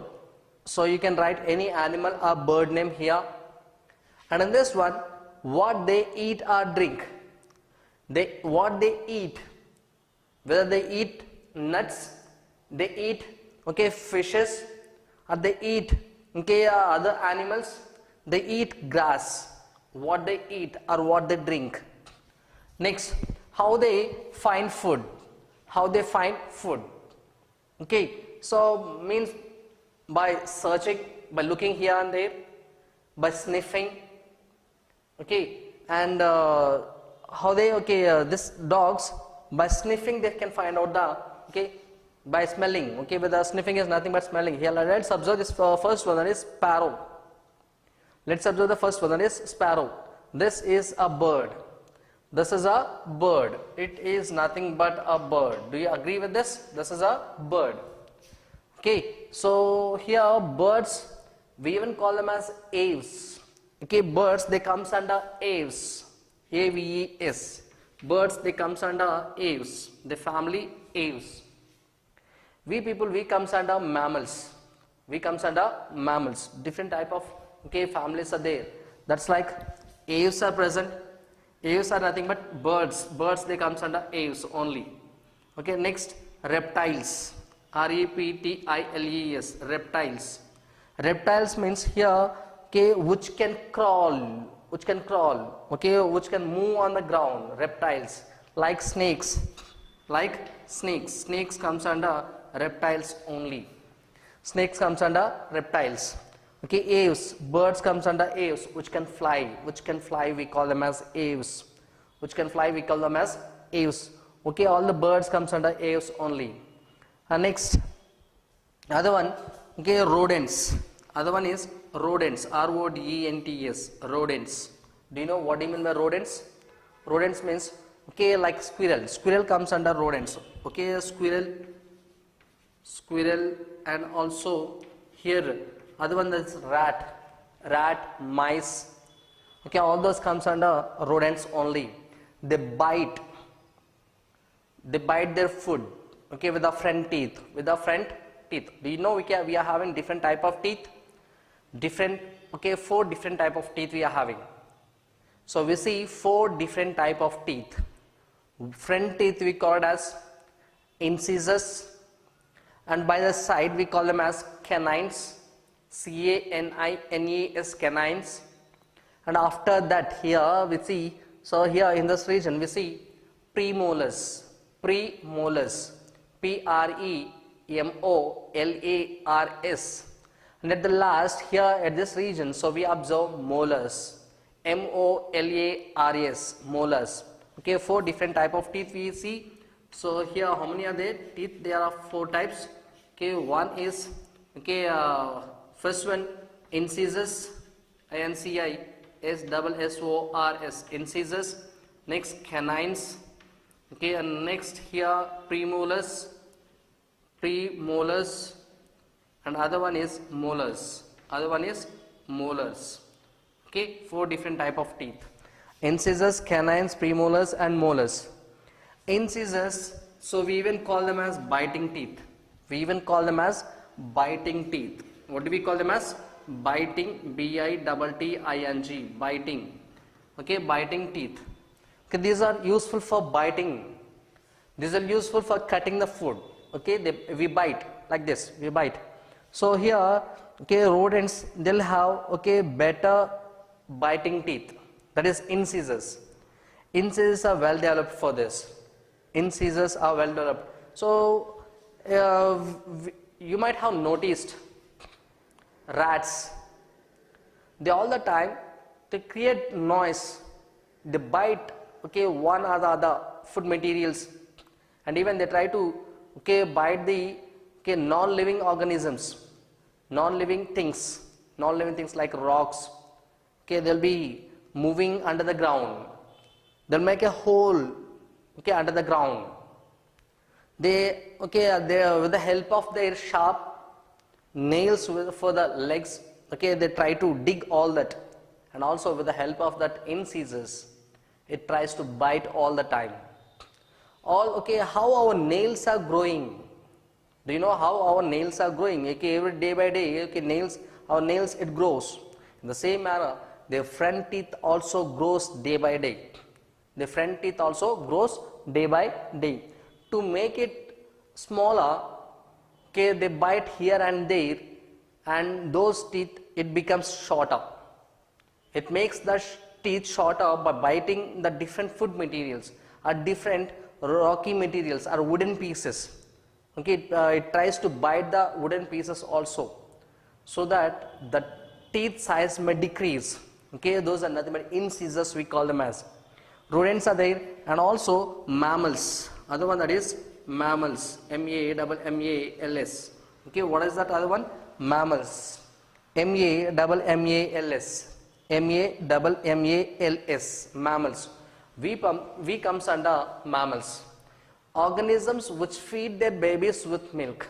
So you can write any animal or bird name here. And in this one, what they eat or drink. What they eat. Whether they eat nuts, they eat fishes, or they eat other animals. They eat grass. What they eat or what they drink. Next, how they find food. How they find food. Okay, so means by searching, by looking here and there, by sniffing. Okay, and how they, this dogs, by sniffing they can find out the, okay, by smelling. Okay, but the sniffing is nothing but smelling. Here, let's observe this first one, that is sparrow. Let's observe the first one, that is sparrow. This is a bird. This is a bird. It is nothing but a bird. Do you agree with this? This is a bird. Okay, so here birds, we even call them as aves. Okay, birds, they comes under aves. A-V-E-S. Birds, they comes under aves. The family aves. We people, we comes under mammals. We comes under mammals. Different type of, okay, families are there. That's like aves are present. Aves are nothing but birds. Birds, they comes under aves only. Okay, next, reptiles. R-E-P-T-I-L-E-S. Reptiles. Reptiles means here, okay, which can crawl. Which can crawl. Okay, which can move on the ground. Reptiles. Like snakes. Like snakes. Snakes comes under reptiles only. Snakes comes under reptiles. Okay, aves, birds comes under aves, which can fly. Which can fly, we call them as aves. Which can fly, we call them as aves. Okay, all the birds comes under aves only. Next, other one, okay, rodents. Other one is rodents, R-O-D-E-N-T-S, rodents. Do you know what do you mean by rodents? Rodents means, okay, like squirrel. Squirrel comes under rodents. Okay, squirrel, and also here, other one is rat, mice. Okay, all those comes under rodents only. They bite their food. Okay, with the front teeth. Do you know we are having different type of teeth? Four different type of teeth we are having. So we see 4 different type of teeth. Front teeth we call it as incisors, and by the side we call them as canines. C-A-N-I-N-E-S, canines. And after that here we see, so here in this region we see premolars. P-R-E-M-O-L-A-R-S. And at the last here at this region, so we observe molars. M-O-L-A-R-S, molars. Okay, 4 different type of teeth we see. So here how many are there? Teeth, there are 4 types. Okay, one is, okay, first one, incisors, I-N-C-I-S-S-S-O-R-S, incisors. Next, canines. Okay, and next here, premolars, and other one is molars. Okay, 4 different type of teeth. Incisors, canines, premolars, and molars. Incisors, so we even call them as biting teeth. What do we call them as? Biting, B-I-T-T-I-N-G, biting. Okay, biting teeth. Okay, these are useful for biting. These are useful for cutting the food. Okay, we bite like this. We bite. So here, okay, rodents, they'll have, okay, better biting teeth. That is incisors. Incisors are well developed for this. So you might have noticed rats. They all the time, they create noise. They bite, okay, one or the other food materials, and even they try to, okay, bite the, okay, non-living organisms, non-living things like rocks. Okay, they'll be moving under the ground. They'll make a hole, okay, under the ground. They with the help of their sharp nails for the legs, okay, they try to dig all that, and also with the help of that incisors, it tries to bite all the time. Okay, how our nails are growing? Do you know how our nails are growing? Okay, every day by day, okay, our nails, it grows. In the same manner, their front teeth also grows day by day. To make it smaller, okay, they bite here and there, and those teeth, it becomes shorter. It makes the teeth shorter by biting the different food materials or different rocky materials or wooden pieces. Okay, it tries to bite the wooden pieces also, so that the teeth size may decrease. Okay, those are nothing but incisors, we call them as. Rodents are there, and also mammals. Other one, that is mammals, M-A-M-M-A-L-S. Okay, what is that other one? Mammals, M-A-M-M-A-L-S, M-A-M-M-A-L-S, mammals. We comes under mammals. Organisms which feed their babies with milk.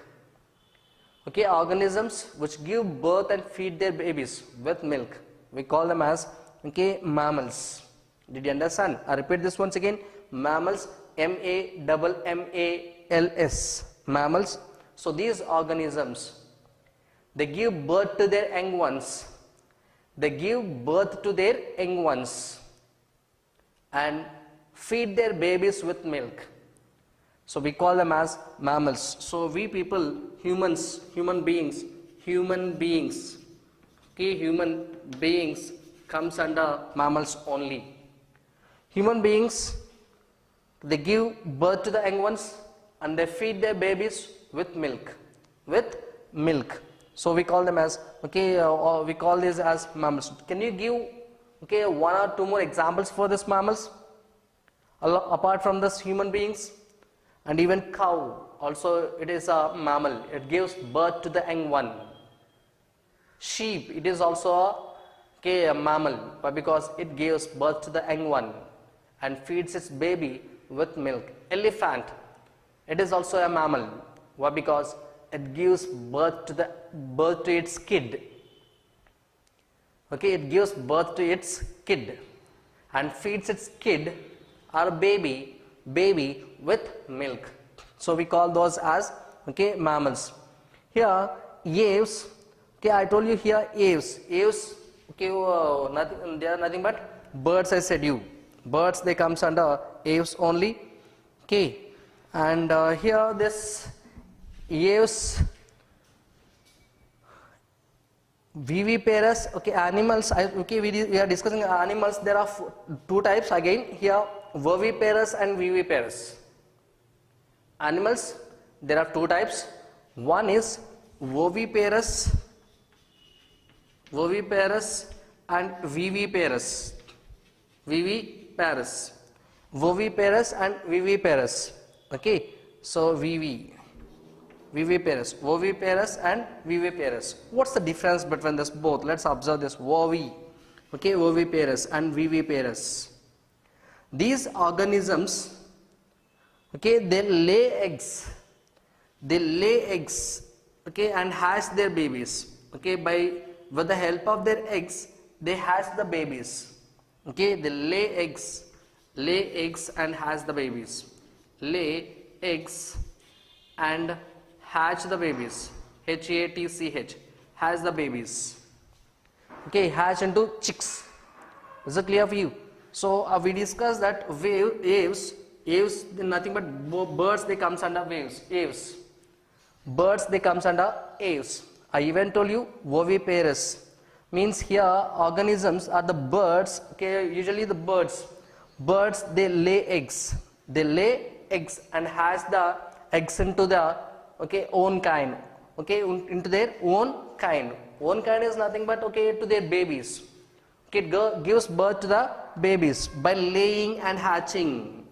Okay, organisms which give birth and feed their babies with milk, we call them as, okay, mammals. Did you understand? I repeat this once again. Mammals, M-A-M-M-A-L-S, mammals. So these organisms, they give birth to their young ones. They give birth to their young ones and feed their babies with milk. So we call them as mammals. So we people, humans, human beings, okay, human beings comes under mammals only. Human beings, they give birth to the young ones and they feed their babies with milk. So we call them as, okay, we call this as mammals. Can you give, okay, one or two more examples for this mammals apart from this human beings? And even cow also, it is a mammal. It gives birth to the young one. Sheep, it is also a mammal, but because it gives birth to the young one and feeds its baby with milk. Elephant, it is also a mammal. Why? Because it gives birth to its kid. Okay, it gives birth to its kid and feeds its kid or baby with milk. So we call those as, okay, mammals. Here aves, okay, I told you here aves, okay, they are nothing but birds. I said you, birds, they comes under aves only. Okay, and here this aves, viviparous, okay, animals. Okay, we are discussing animals. There are two types again here, oviparous and viviparous. Animals, there are two types. One is oviparous and viviparous. Oviparous and viviparous. Okay, so viviparous, oviparous and viviparous. What's the difference between this both? Let's observe this. Okay, oviparous and viviparous. These organisms, okay, they lay eggs, okay, and hatch their babies. Okay, with the help of their eggs, they hatch the babies. Okay, they lay eggs and hatch the babies. Lay eggs and hatch the babies. H-A-T-C-H, hatch the babies. Okay, hatch into chicks. Is it clear for you? So we discussed that aves, nothing but birds, they comes under aves. Birds, they comes under aves. I even told you oviparous means here organisms are the birds. Okay, usually the birds, they lay eggs. They lay eggs and hatch the eggs into the, okay, own kind. Okay, into their own kind. Own kind is nothing but, okay, to their babies. Okay, it gives birth to the babies by laying and hatching.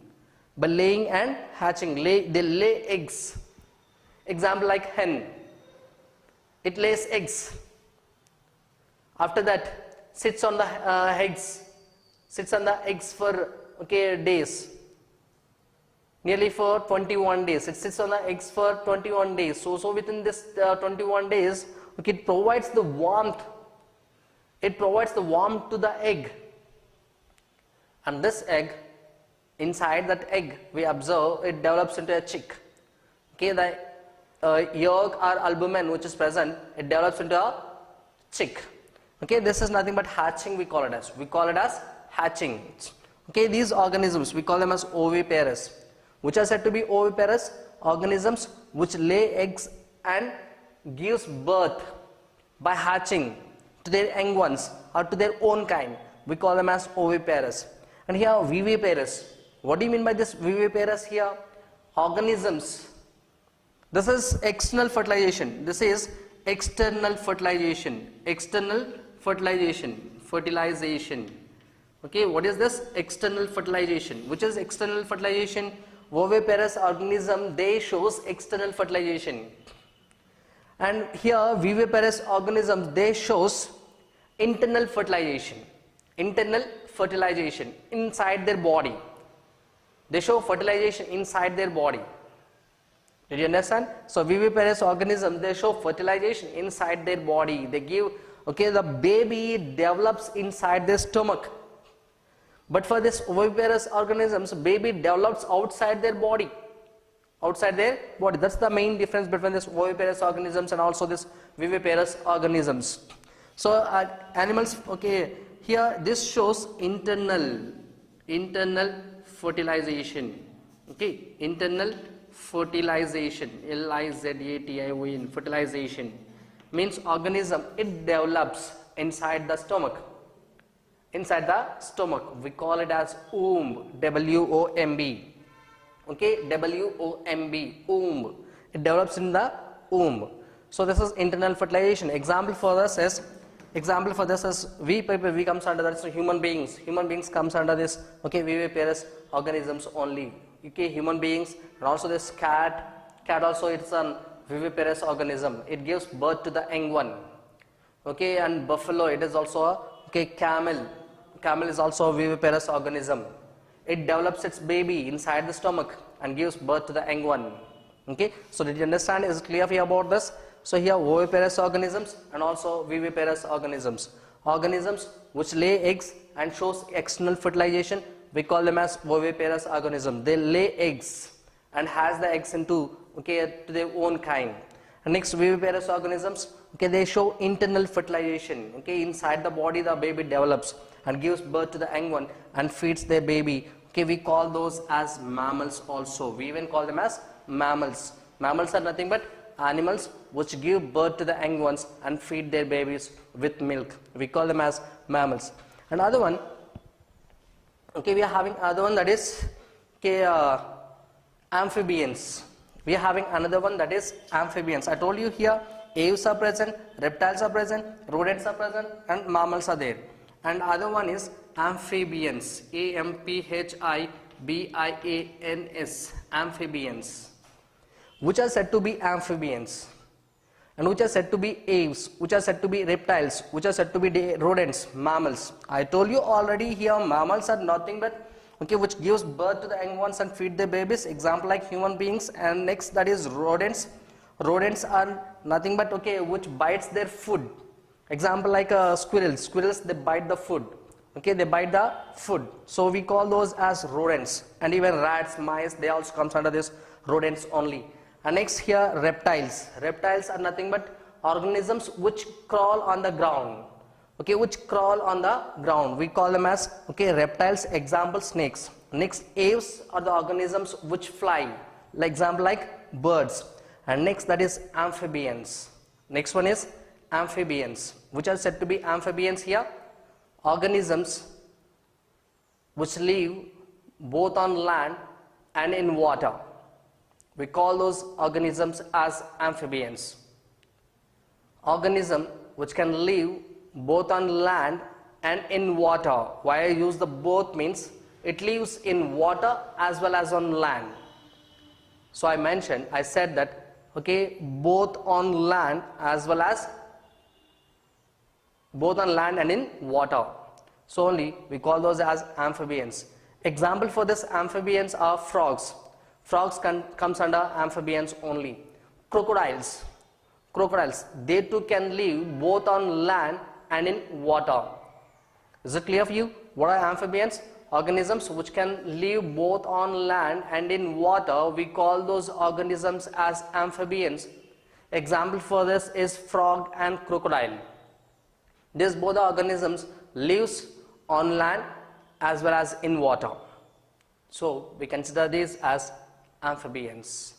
They lay eggs. Example like hen. It lays eggs. After that, sits on the eggs for, okay, days. Nearly for 21 days. It sits on the eggs for 21 days. So within this 21 days, okay, it provides the warmth. It provides the warmth to the egg. And this egg, inside that egg, we observe it develops into a chick. Okay, the yolk or albumen which is present, it develops into a chick. Okay, this is nothing but hatching, we call it as. We call it as hatching. Okay, these organisms, we call them as oviparous. Which are said to be oviparous? Organisms which lay eggs and gives birth by hatching to their young ones or to their own kind. we call them as oviparous. And here viviparous. What do you mean by this viviparous here? Organisms. This is external fertilization. This is external fertilization. External fertilization. Fertilization. Okay, what is this? External fertilization. Which is external fertilization? Oviparous organism, they shows external fertilization. And here viviparous organisms, they shows internal fertilization. Internal fertilization inside their body. They show fertilization inside their body. Did you understand? So viviparous organisms, they show fertilization inside their body. They give, okay, the baby develops inside their stomach. But for this oviparous organisms, baby develops outside their body. Outside their body. That's the main difference between this oviparous organisms and also this viviparous organisms. So animals, okay, here this shows internal fertilization. Okay, internal fertilization. L-I-Z-A-T-I-O-N, fertilization. Means organism, it develops inside the stomach. Inside the stomach, we call it as womb, W-O-M-B. Okay, W-O-M-B, womb. It develops in the womb. So this is internal fertilization. Example for this is we comes under that. So human beings comes under this. Okay, viviparous organisms only. Okay, human beings, and also this cat also, it's an viviparous organism. It gives birth to the young one. Okay, and buffalo, it is also a, okay, camel is also a viviparous organism. It develops its baby inside the stomach and gives birth to the young one. Okay, so did you understand? Is it clear for you about this? So here oviparous organisms and also viviparous organisms. Organisms which lay eggs and shows external fertilization, we call them as oviparous organisms. They lay eggs and has the eggs into, okay, to their own kind. And next, viviparous organisms, okay, they show internal fertilization. Okay, inside the body the baby develops and gives birth to the young one and feeds their baby. Okay, we call those as mammals also. We even call them as mammals. Mammals are nothing but animals which give birth to the young ones and feed their babies with milk. We call them as mammals. Another one, okay, we are having another one, that is, okay, amphibians. We are having another one, that is amphibians. I told you here aves are present, reptiles are present, rodents are present, and mammals are there. And other one is amphibians. A-M-P-H-I-B-I-A-N-S. Amphibians. Which are said to be amphibians, and which are said to be aves, which are said to be reptiles, which are said to be rodents, mammals. I told you already here mammals are nothing but, okay, which gives birth to the young ones and feed their babies. Example like human beings. And next, that is rodents. Rodents are nothing but, okay, which bites their food. Example like squirrels. Squirrels, they bite the food. Okay, they bite the food. So we call those as rodents. And even rats, mice, they also comes under this rodents only. And next here, reptiles. Reptiles are nothing but organisms which crawl on the ground. Okay, which crawl on the ground. We call them as, okay, reptiles. Example, snakes. Next, aves are the organisms which fly. Like example like birds. And next, that is amphibians. Next one is amphibians. Which are said to be amphibians here? Organisms which live both on land and in water. We call those organisms as amphibians. Organism which can live both on land and in water. Why I use the both means it lives in water as well as on land. So I said that, okay, both on land as well as both on land and in water. So only we call those as amphibians. Example for this amphibians are frogs. Frogs comes under amphibians only. Crocodiles. Crocodiles, they too can live both on land and in water. Is it clear for you? What are amphibians? Organisms which can live both on land and in water. We call those organisms as amphibians. Example for this is frog and crocodile. These both organisms lives on land as well as in water. So we consider these as amphibians.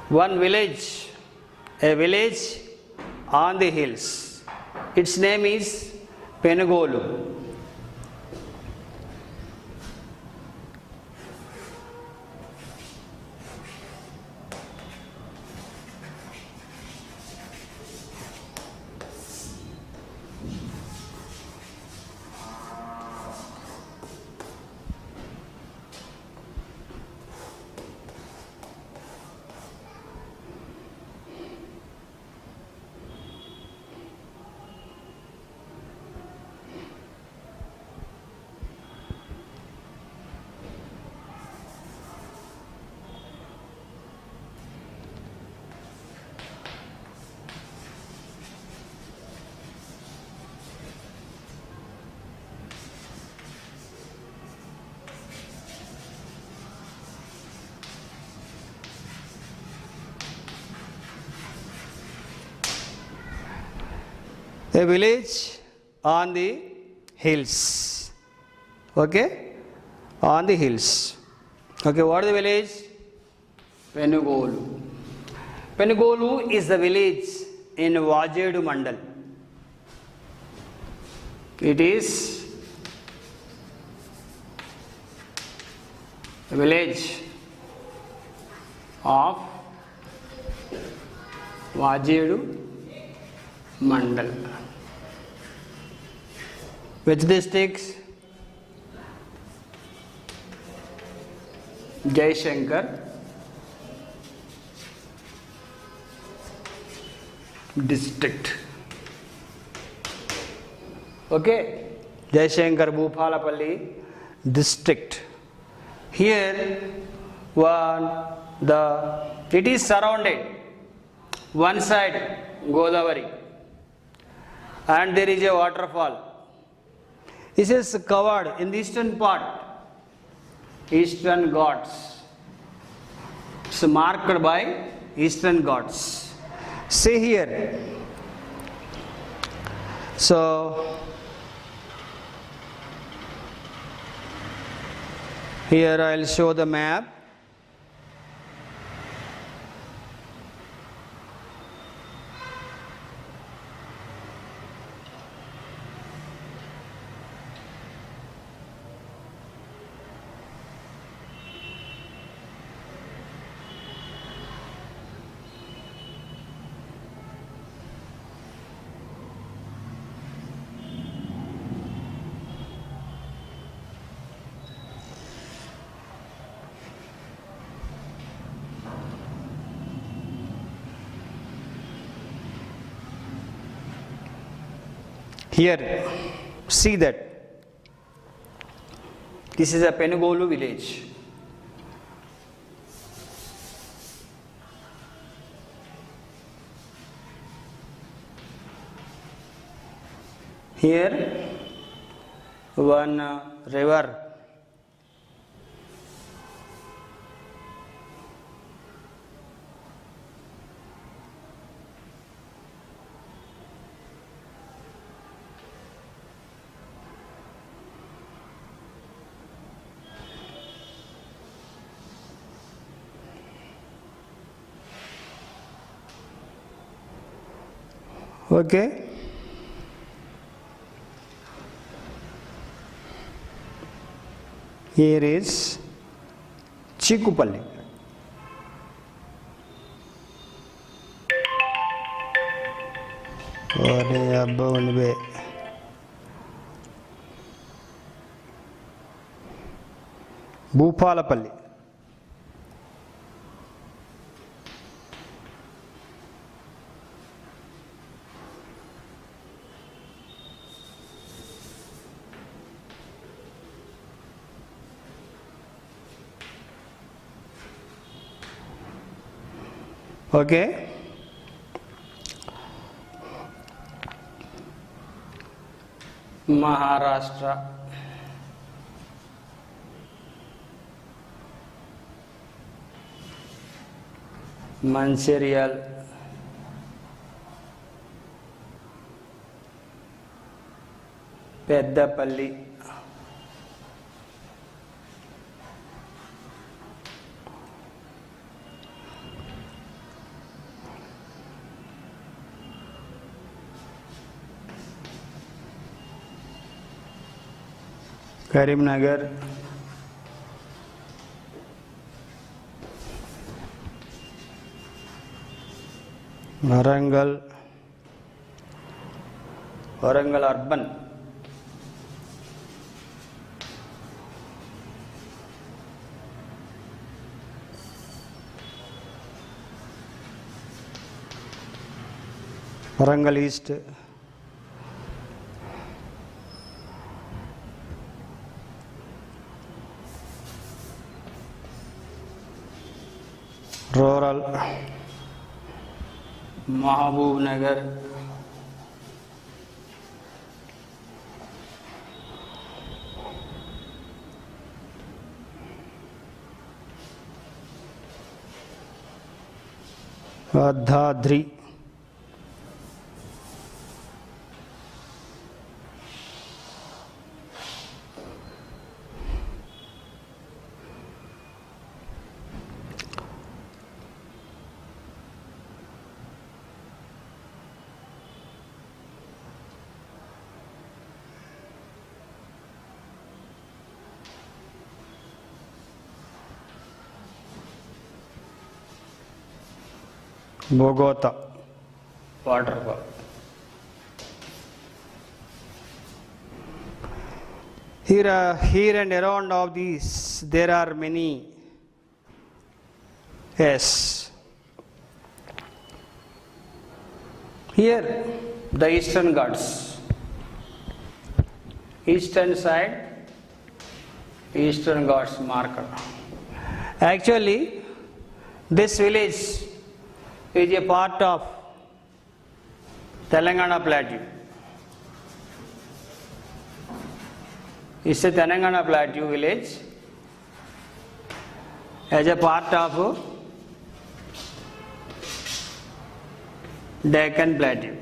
One village, a village on the hills. Its name is Penugolu. A village on the hills. Okay? On the hills. Okay, what is the village? Penugolu. Penugolu is the village in Vajedu Mandal. It is a village of Vajedu Mandal. Which districts? Jaishankar district. Okay, Jaishankar Bhupalapalli district. Here, it is surrounded. One side Godavari, and there is a waterfall. This is covered in the eastern part, Eastern Ghats. It's marked by Eastern Ghats. See here. So, here I will show the map. Here, see that this is a Penugolu village. Here, one river. Okay. Here is Chikupalli. Bhupalapalli. Okay. Maharashtra. Mancherial. Peddapalli. Karimnagar, Warangal, Warangal urban, Warangal East, rural, Mahabub Nagar, Adhadri, Bogota, waterfall. Here and around of these, there are many. Yes. Here, the Eastern Ghats. Eastern side, Eastern Ghats marker. Actually, this village is a part of Telangana Plateau. It's a Telangana Plateau village as a part of Deccan Plateau.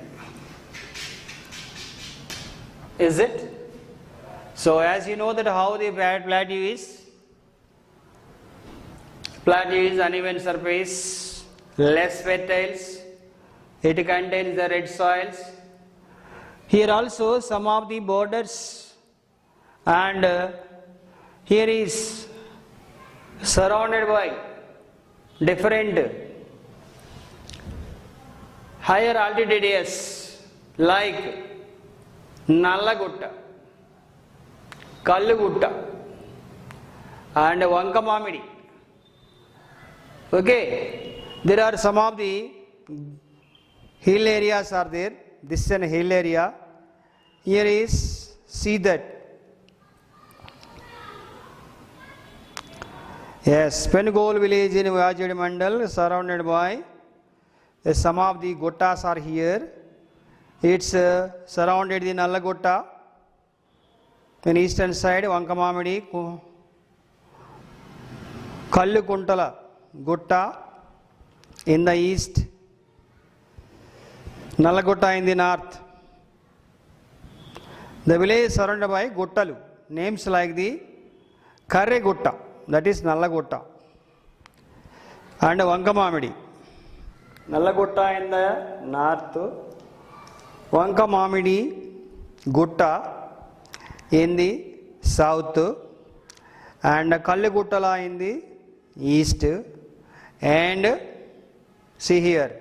Is it? So as you know that how the plateau is, uneven surface, less fertile, it contains the red soils. Here also some of the borders, and here is surrounded by different higher altitude areas like Nallagutta, Kallugutta and Vankamamidi. Okay, there are some of the hill areas are there. This is an hill area. Here is, see that. Yes, Penugol village in Vajad Mandal surrounded by some of the guttas are here. It's surrounded in Nallagutta. In eastern side, Vankamamidi, Kallukuntala Gutta in the east, Nallagutta in the north. The village is surrounded by Guttalu, names like the Karre Gutta, that is Nallagutta, and Vankamamidi. Nallagutta in the north, Vankamamidi Gutta in the south, and Kalliguttala in the east, and see here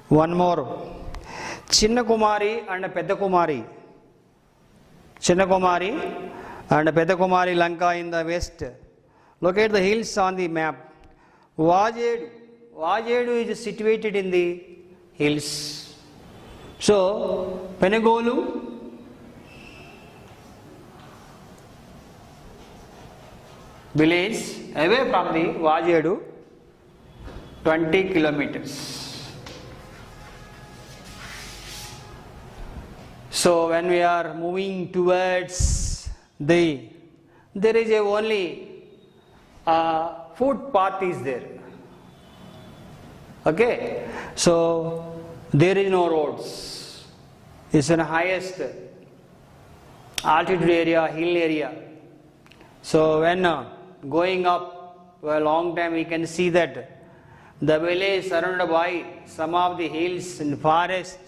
one more, Chinna Kumari and Pedda Kumari. Chinna Kumari and Pedda Kumari Lanka in the west. Look at the hills on the map. Vajedu is situated in the hills. So, Penegolu village away from the Vajedu 20 kilometers. So when we are moving towards there is a only footpath is there. Okay, so there is no roads. It's an highest altitude area, hill area. So when going up for a long time, we can see that the village is surrounded by some of the hills and forest,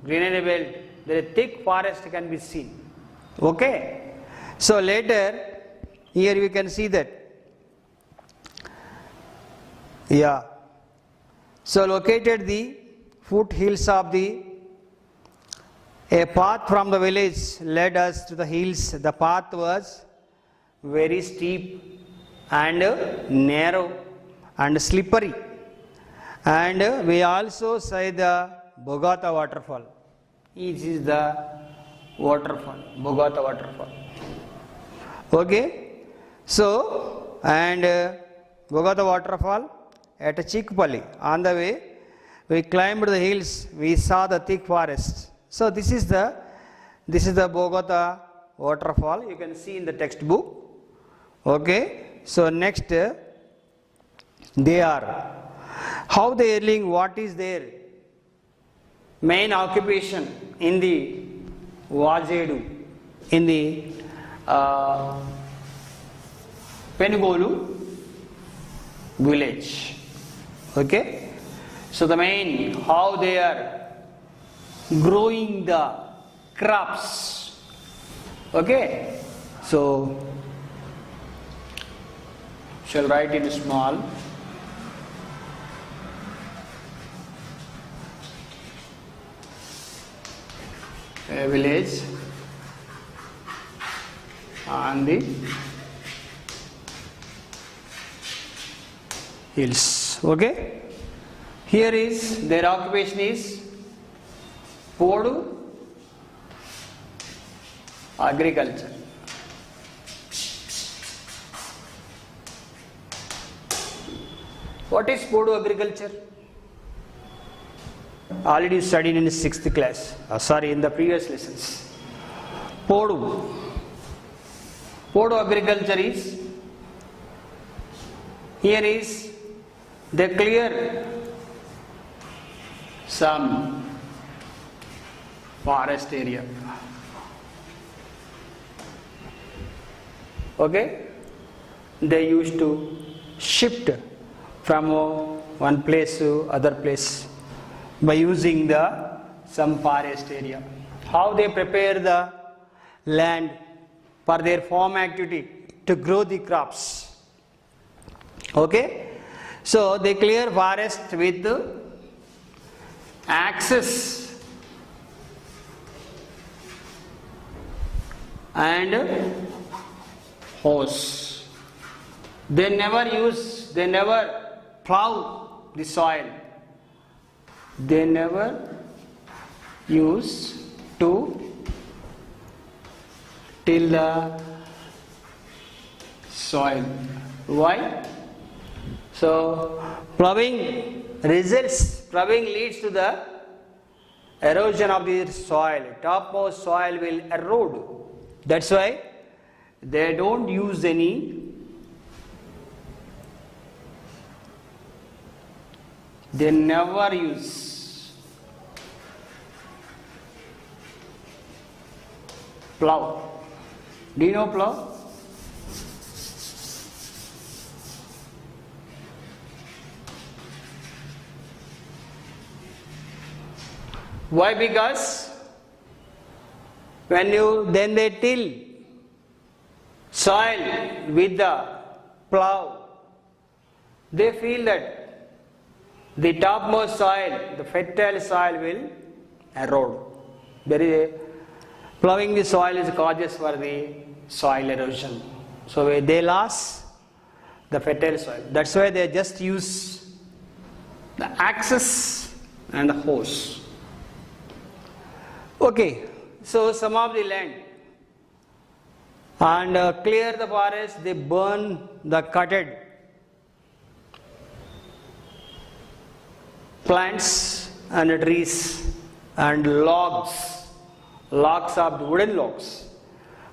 greenery belt. There is thick forest can be seen. Okay. So later, here we can see that. Yeah. So located the foothills of a path from the village led us to the hills. The path was very steep and narrow and slippery. And we also saw the Bogota waterfall. This is the waterfall, Bogota waterfall. Okay. So, and Bogota waterfall at Chikpalli. On the way, we climbed the hills. We saw the thick forest. So this is the Bogota waterfall. You can see in the textbook. Okay. So next, they are how they are living. What is their main occupation in the Vajedu, in the Penugolu village. Okay. So the main, how they are growing the crops. Okay. So shall write in small. A village on the hills. Okay. Here is their occupation is Podu agriculture. What is Podu agriculture? Already studied in 6th class. In the previous lessons. Podu agriculture is, here is they clear some forest area. Okay. They used to shift from one place to other place by using some forest area. How they prepare the land for their farm activity to grow the crops. Okay. So they clear forest with axes and hose. They never plow the soil. They never use to till the soil. Why? So plowing leads to the erosion of the soil. Topmost soil will erode. That's why they don't use any they never use plow. Do you know plow? Why? Because then they till soil with the plow, they feel that the topmost soil, the fertile soil will erode. Plowing the soil is causes for the soil erosion. So they lost the fertile soil. That's why they just use the axes and the hose. Okay, so some of the land and clear the forest, they burn the cutted plants and trees and logs of the wooden logs,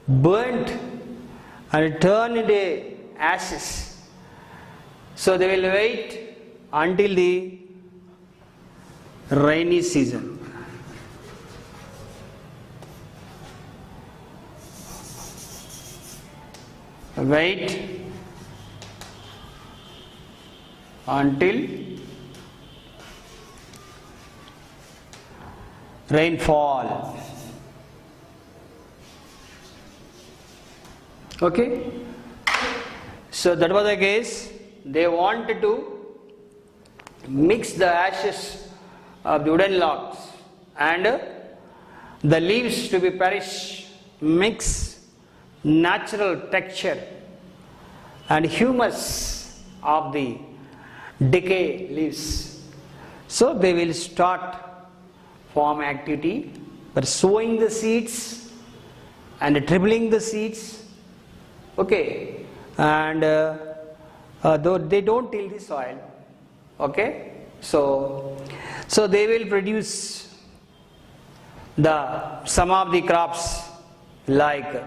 burnt and turned into ashes. So they will wait until the rainy season. Wait until rainfall. Okay. So that was the case. They wanted to mix the ashes of the wooden logs and the leaves to be perish, mix natural texture and humus of the decay leaves. So they will start farm activity by sowing the seeds and dribbling the seeds. Okay, and though they don't till the soil. Okay, so they will produce some of the crops like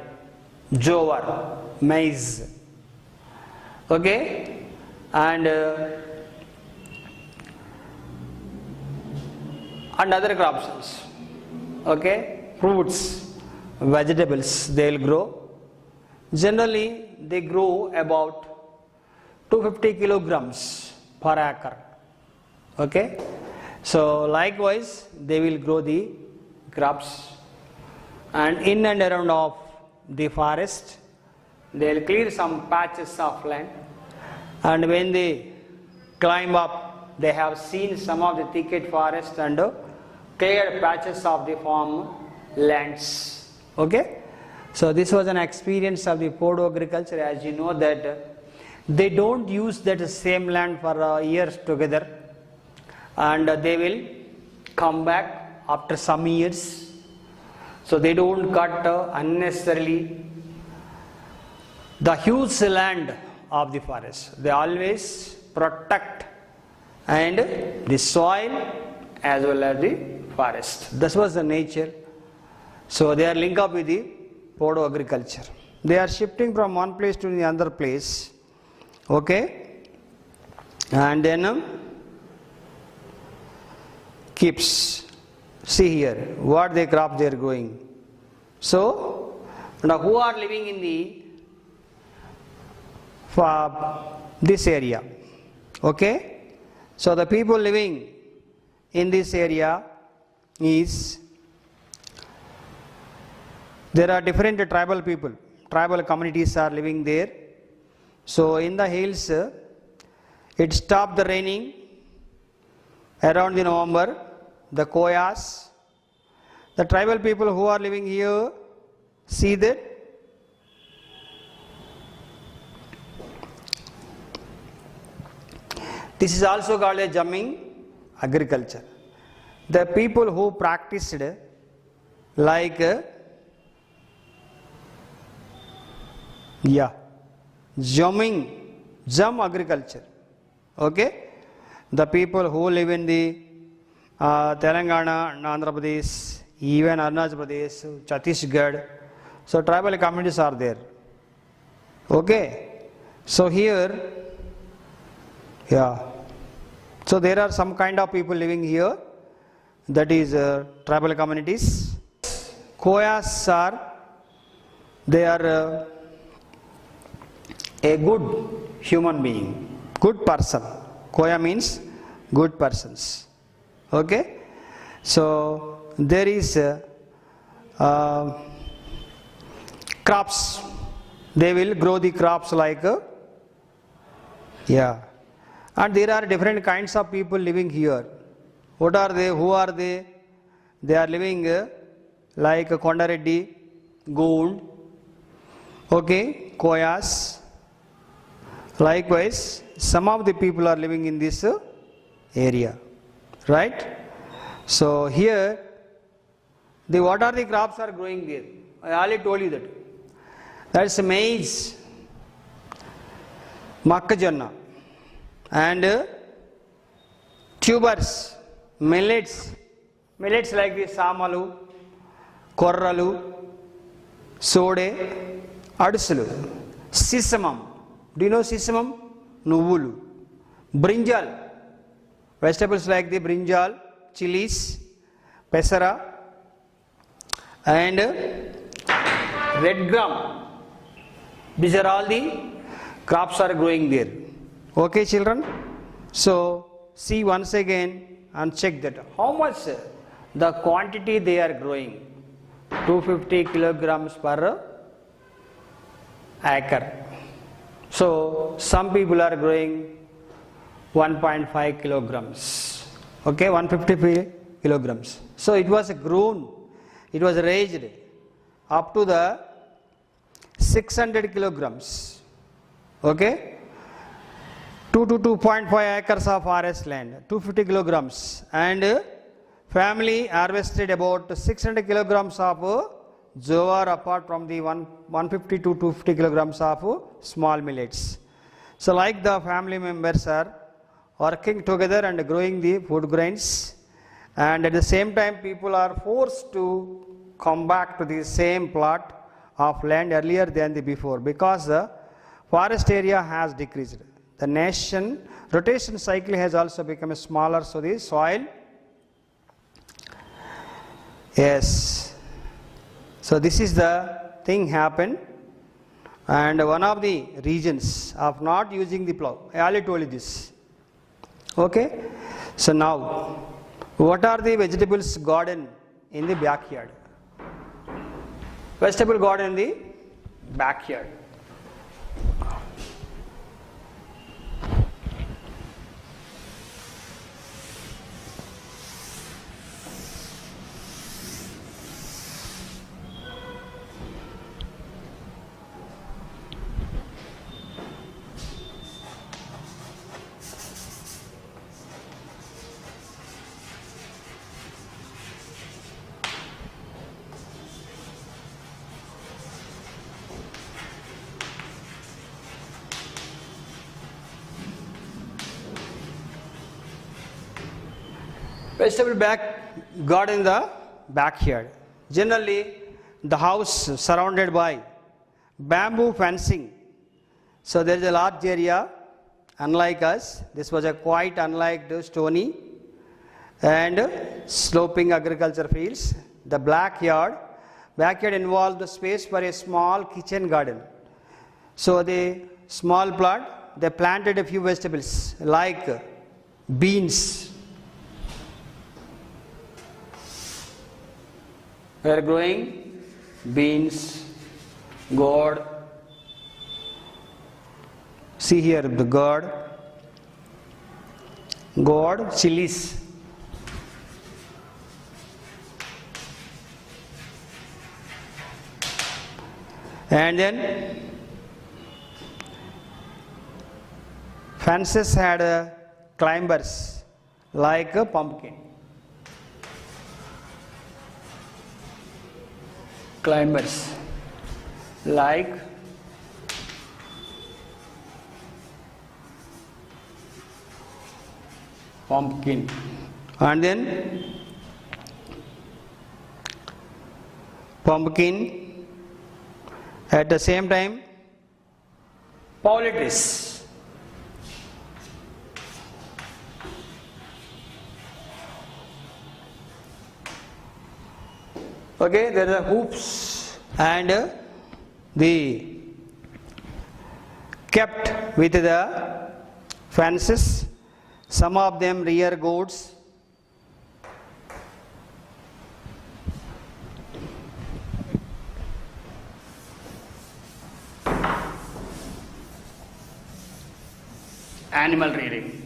jowar, maize. Okay, and other crops. Okay, fruits, vegetables they will grow. Generally they grow about 250 kilograms per acre. Okay, so likewise they will grow the crops, and in and around of the forest they will clear some patches of land, and when they climb up they have seen some of the thicket forest and cleared patches of the farm lands. Okay, so this was an experience of the Podo agriculture. As you know that they don't use that same land for years together, and they will come back after some years. So they don't cut unnecessarily the huge land of the forest. They always protect and the soil as well as the forest. This was the nature. So they are linked up with the Podo agriculture. They are shifting from one place to the other place. Okay, and then keeps. See here what the crop they are growing. So now who are living in the this area? Okay, so the people living in this area is, there are different tribal people, tribal communities are living there. So in the hills it stopped the raining around the November. The Koyas, the tribal people who are living here, see that this is also called a jamming agriculture. The people who practiced like jam agriculture. Okay, the people who live in the Telangana, Andhra Pradesh, even Arunachal Pradesh, Chhattisgarh, so tribal communities are there. Okay, so here, so there are some kind of people living here, that is tribal communities. Koyas are, they are a good human being, good person. Koya means good persons. Okay, so there is crops. They will grow the crops like and there are different kinds of people living here. What are they? Who are they? They are living like Kondareddy, Goond, okay, Koyas. Likewise, some of the people are living in this area. Right? So here, what are the crops are growing there? I already told you that. That's maize, makkajonna, and tubers, millets like the samalu, korralu, sode, adusulu, sesamum. Do you know sesamum? Nuvulu, brinjal. Vegetables like the brinjal, chilies, pesara, and red gram. These are all the crops are growing there. Okay, children? So see once again and check that. How much the quantity they are growing? 250 kilograms per acre. So some people are growing 1.5 kilograms, okay, 150 kilograms. So it was grown, it was raised up to the 600 kilograms, okay. 2 to 2.5 acres of forest land, 250 kilograms, and family harvested about 600 kilograms of jowar apart from the 150 to 250 kilograms of small millets. So like the family members are working together and growing the food grains, and at the same time people are forced to come back to the same plot of land earlier than the before, because the forest area has decreased. The nation rotation cycle has also become smaller, so the soil, yes, so this is the thing happened. And one of the reasons of not using the plow, I already told you this, okay. So now what are the vegetables garden in the backyard? Vegetable garden in the backyard. Vegetable garden in the backyard. Generally, the house surrounded by bamboo fencing. So there is a large area. Unlike us, this was a quite unlike the stony and sloping agriculture fields. The backyard involved the space for a small kitchen garden. So the small plot, they planted a few vegetables like beans. We are growing beans, gourd. See here the gourd, chilies. And then fences had climbers like a pumpkin. Climbers like pumpkin, and then pumpkin, at the same time poultry trees. Okay, there are hoops and the kept with the fences. Some of them rear goats. Animal rearing.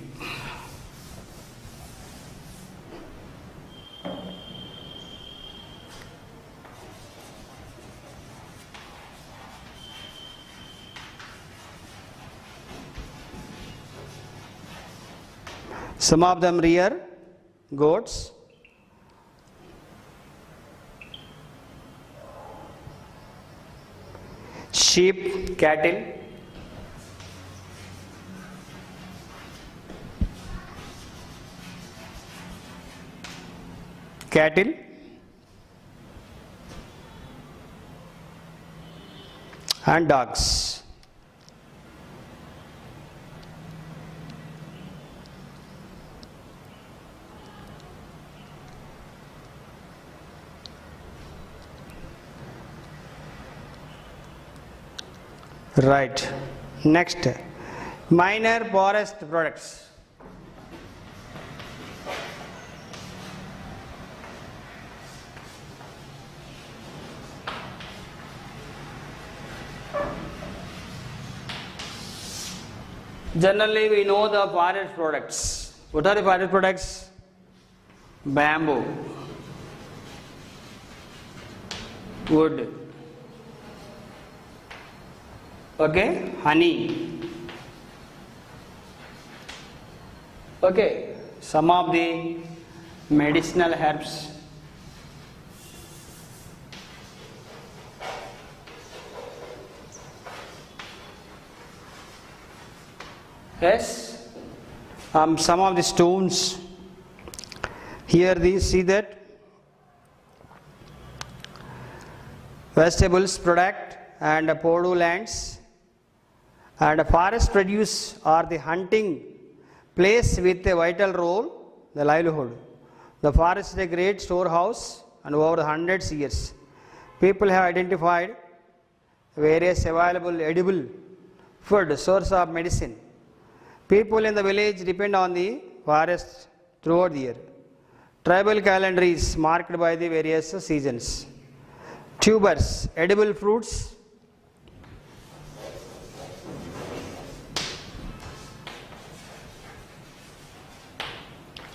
Some of them rear goats. Sheep, cattle. And dogs. Right. Next, minor forest products. Generally, we know the forest products. What are the forest products? Bamboo, wood, okay, honey, okay, some of the medicinal herbs, yes, some of the stones. Here see that vegetables product and Podu lands and forest produce are the hunting place with a vital role, the livelihood. The forest is a great storehouse and over the hundreds of years people have identified various available edible food source of medicine. People in the village depend on the forest throughout the year. Tribal calendar is marked by the various seasons. Tubers, edible fruits,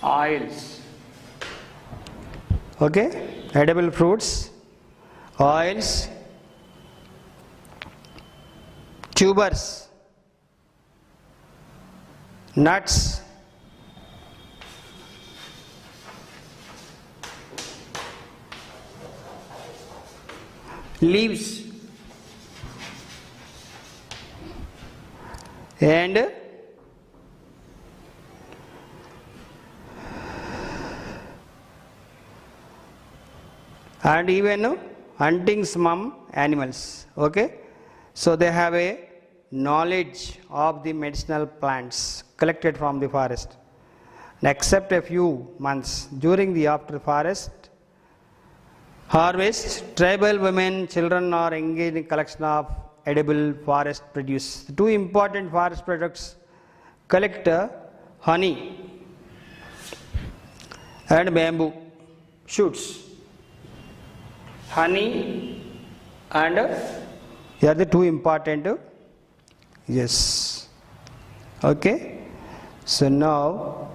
oils, okay, edible fruits, oils, tubers, nuts, leaves, and even hunting some animals, okay. So they have a knowledge of the medicinal plants collected from the forest. And except a few months during the after forest harvest, tribal women, children are engaged in collection of edible forest produce. The two important forest products collect honey and bamboo shoots. Honey and here are the two important, yes, okay. So now,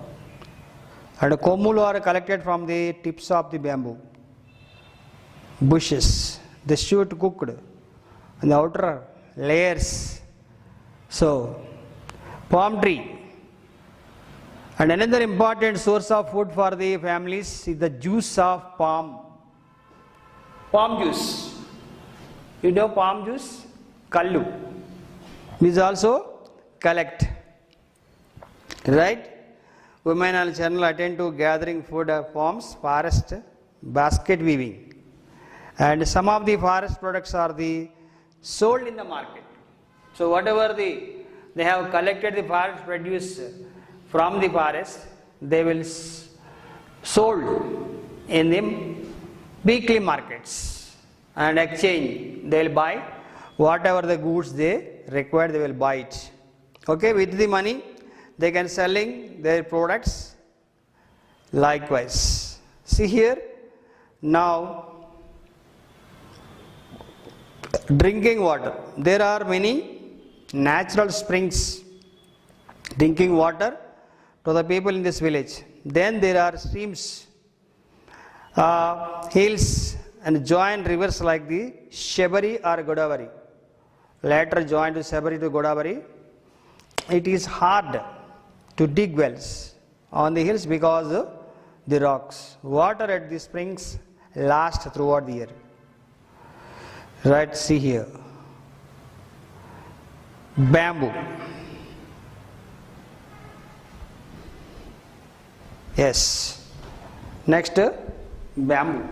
and komulu are collected from the tips of the bamboo bushes, the shoot cooked and the outer layers. So palm tree, and another important source of food for the families is the juice of palm juice. You know palm juice, kallu, is also collect, right. Women and children attend to gathering food forms, forest basket weaving. And some of the forest products are the sold in the market. So whatever they have collected the forest produce from the forest, they will sold in the weekly markets and exchange. They will buy whatever the goods they require, they will buy it. Okay, with the money they can selling their products likewise. See here now. Drinking water. There are many natural springs drinking water to the people in this village. Then there are streams, hills and joint rivers like the Shebari or Godavari. Later joined to Shebari to Godavari. It is hard to dig wells on the hills because of the rocks. Water at the springs lasts throughout the year. Right, see here, bamboo, yes, next bamboo.